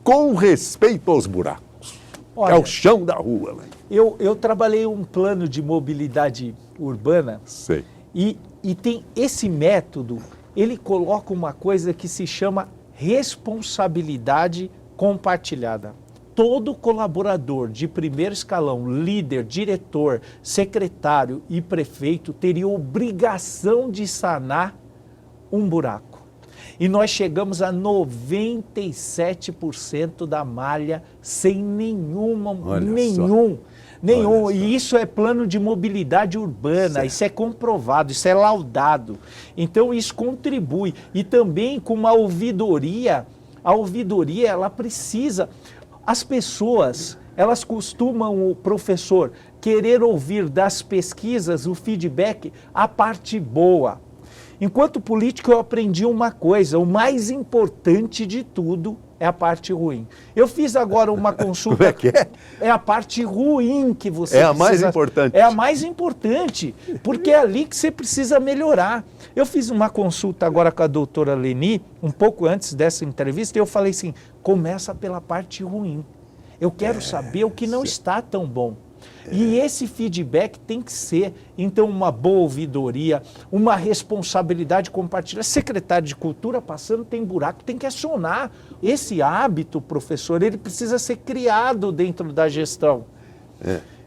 com respeito aos buracos?
Olha,
é o chão da rua. Né?
Eu trabalhei um plano de mobilidade urbana.
Sei.
E tem esse método, ele coloca uma coisa que se chama responsabilidade compartilhada. Todo colaborador de primeiro escalão, líder, diretor, secretário e prefeito teria obrigação de sanar um buraco. E nós chegamos a 97% da malha sem nenhum. E isso é plano de mobilidade urbana, certo. Isso é comprovado, isso é laudado. Então isso contribui. E também com uma ouvidoria, a ouvidoria ela precisa... As pessoas, elas costumam, o professor, querer ouvir das pesquisas o feedback, a parte boa. Enquanto político eu aprendi uma coisa, o mais importante de tudo é a parte ruim. Eu fiz agora uma consulta...
Como é que é?
É a parte ruim que você precisa...
É a mais importante.
É a mais importante, porque é ali que você precisa melhorar. Eu fiz uma consulta agora com a doutora Leni, um pouco antes dessa entrevista, e eu falei assim, começa pela parte ruim. Eu quero saber o que não está tão bom. E esse feedback tem que ser, então, uma boa ouvidoria, uma responsabilidade compartilhada. Secretário de Cultura passando, tem buraco, tem que acionar. Esse hábito, professor, ele precisa ser criado dentro da gestão.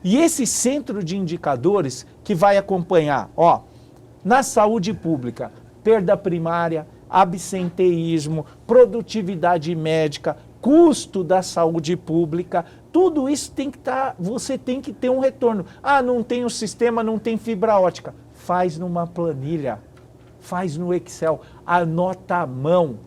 E esse centro de indicadores que vai acompanhar, na saúde pública, perda primária, absenteísmo, produtividade médica, custo da saúde pública, tudo isso tem que estar, você tem que ter um retorno. Não tem o sistema, não tem fibra ótica. Faz numa planilha, faz no Excel, anota à mão,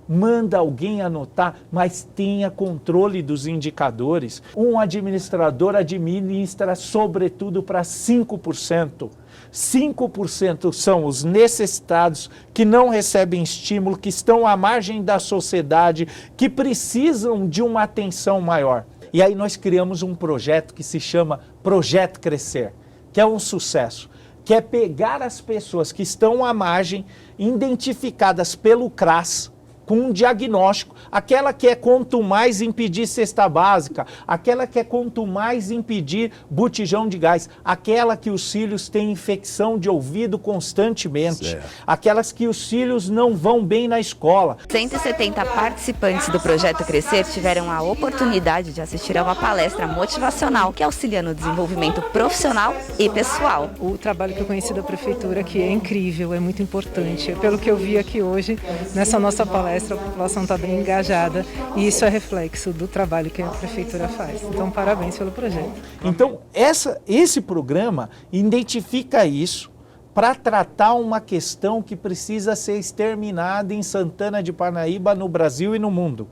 manda alguém anotar, mas tenha controle dos indicadores. Um administrador administra sobretudo para 5%. 5% são os necessitados, que não recebem estímulo, que estão à margem da sociedade, que precisam de uma atenção maior. E aí nós criamos um projeto que se chama Projeto Crescer, que é um sucesso, que é pegar as pessoas que estão à margem, identificadas pelo CRAS, com um diagnóstico, aquela que é quanto mais impedir cesta básica, aquela que é quanto mais impedir botijão de gás, aquela que os filhos têm infecção de ouvido constantemente, certo. Aquelas que os filhos não vão bem na escola.
170 participantes do Projeto Crescer tiveram a oportunidade de assistir a uma palestra motivacional que auxilia no desenvolvimento profissional e pessoal.
O trabalho que eu conheci da prefeitura aqui é incrível, é muito importante. Pelo que eu vi aqui hoje, nessa nossa palestra, a população está bem engajada e isso é reflexo do trabalho que a prefeitura faz. Então, parabéns pelo projeto.
Então, esse programa identifica isso para tratar uma questão que precisa ser exterminada em Santana de Parnaíba, no Brasil e no mundo,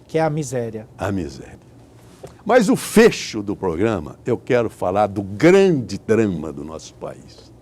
que é a miséria.
A miséria. Mas o fecho do programa, eu quero falar do grande drama do nosso país,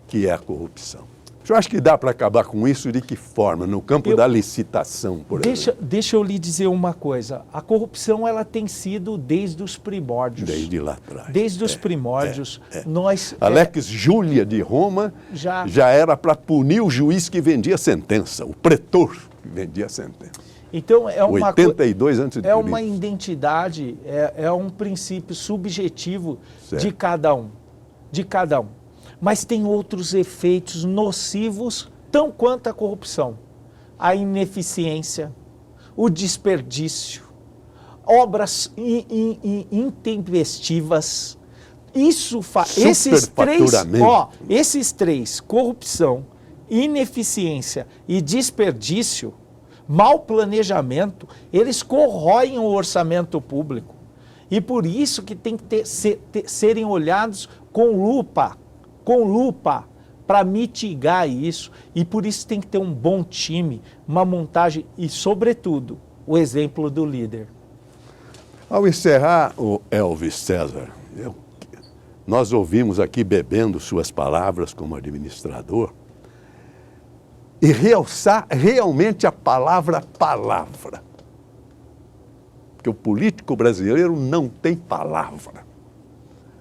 que é a corrupção. Eu acho que dá para acabar com isso de que forma? No campo da licitação, por exemplo.
Deixa eu lhe dizer uma coisa. A corrupção ela tem sido desde os primórdios.
Desde lá atrás.
Desde os primórdios. Nós,
Alex Júlia de Roma já era para punir o juiz que vendia sentença, o pretor que vendia sentença.
Então,
82 antes de
é uma identidade, é um princípio subjetivo de cada um. De cada um. Mas tem outros efeitos nocivos, tão quanto a corrupção. A ineficiência, o desperdício, obras intempestivas. Isso faz. Esses três, corrupção, ineficiência e desperdício, mau planejamento, eles corroem o orçamento público. E por isso que tem que serem olhados com lupa para mitigar isso, e por isso tem que ter um bom time, uma montagem e, sobretudo, o exemplo do líder.
Ao encerrar, o Elvis César, nós ouvimos aqui bebendo suas palavras como administrador, e realçar realmente a palavra. Porque o político brasileiro não tem palavra.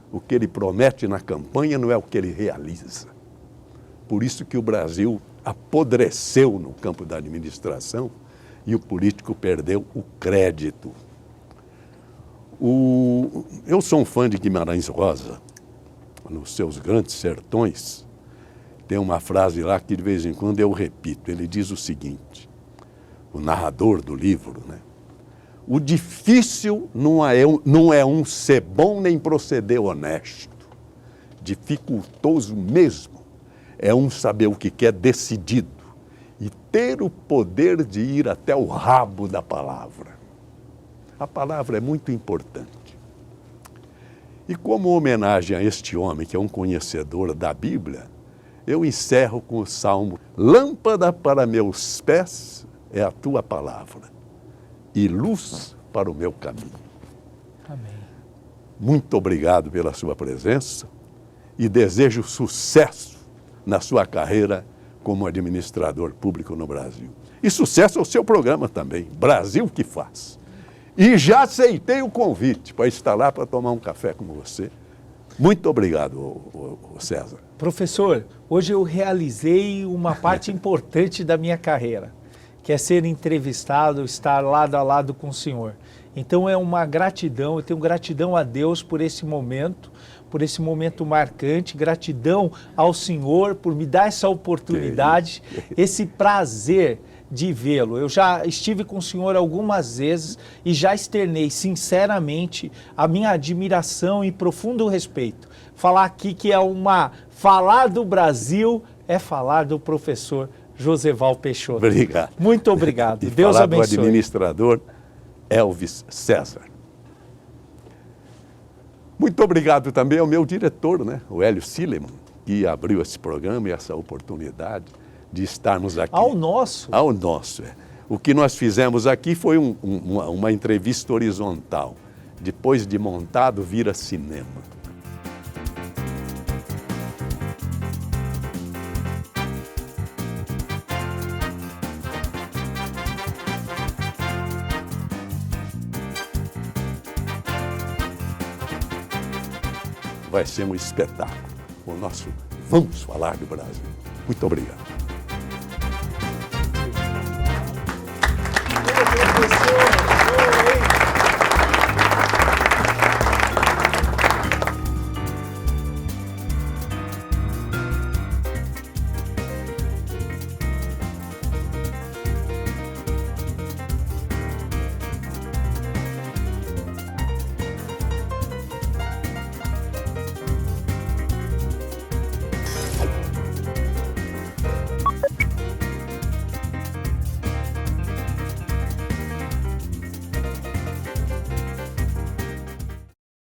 O que ele promete na campanha não é o que ele realiza. Por isso que o Brasil apodreceu no campo da administração e o político perdeu o crédito. Eu sou um fã de Guimarães Rosa, nos seus Grandes Sertões. Tem uma frase lá que de vez em quando eu repito. Ele diz o seguinte, o narrador do livro, né? O difícil não é um ser bom nem proceder honesto. Dificultoso mesmo é um saber o que quer decidido e ter o poder de ir até o rabo da palavra. A palavra é muito importante. E como homenagem a este homem, que é um conhecedor da Bíblia, eu encerro com o Salmo: lâmpada para meus pés é a tua palavra e luz para o meu caminho.
Amém.
Muito obrigado pela sua presença e desejo sucesso na sua carreira como administrador público no Brasil. E sucesso ao seu programa também, Brasil que Faz. E já aceitei o convite para estar lá para tomar um café com você. Muito obrigado, César.
Professor, hoje eu realizei uma parte importante da minha carreira, que é ser entrevistado, estar lado a lado com o senhor. Então é uma gratidão, eu tenho gratidão a Deus por esse momento marcante, gratidão ao senhor por me dar essa oportunidade, esse prazer de vê-lo. Eu já estive com o senhor algumas vezes e já externei sinceramente a minha admiração e profundo respeito. Falar aqui que falar do Brasil é falar do professor Joseval Peixoto.
Obrigado.
Muito obrigado.
E
Deus
falar
abençoe.
do administrador Elvis César. Muito obrigado também ao meu diretor, né, o Hélio Sileman, que abriu esse programa e essa oportunidade de estarmos aqui.
Ao nosso?
Ao nosso, é. O que nós fizemos aqui foi uma entrevista horizontal. Depois de montado, vira cinema. Vai ser um espetáculo. O nosso Vamos Falar do Brasil. Muito obrigado.
Professor.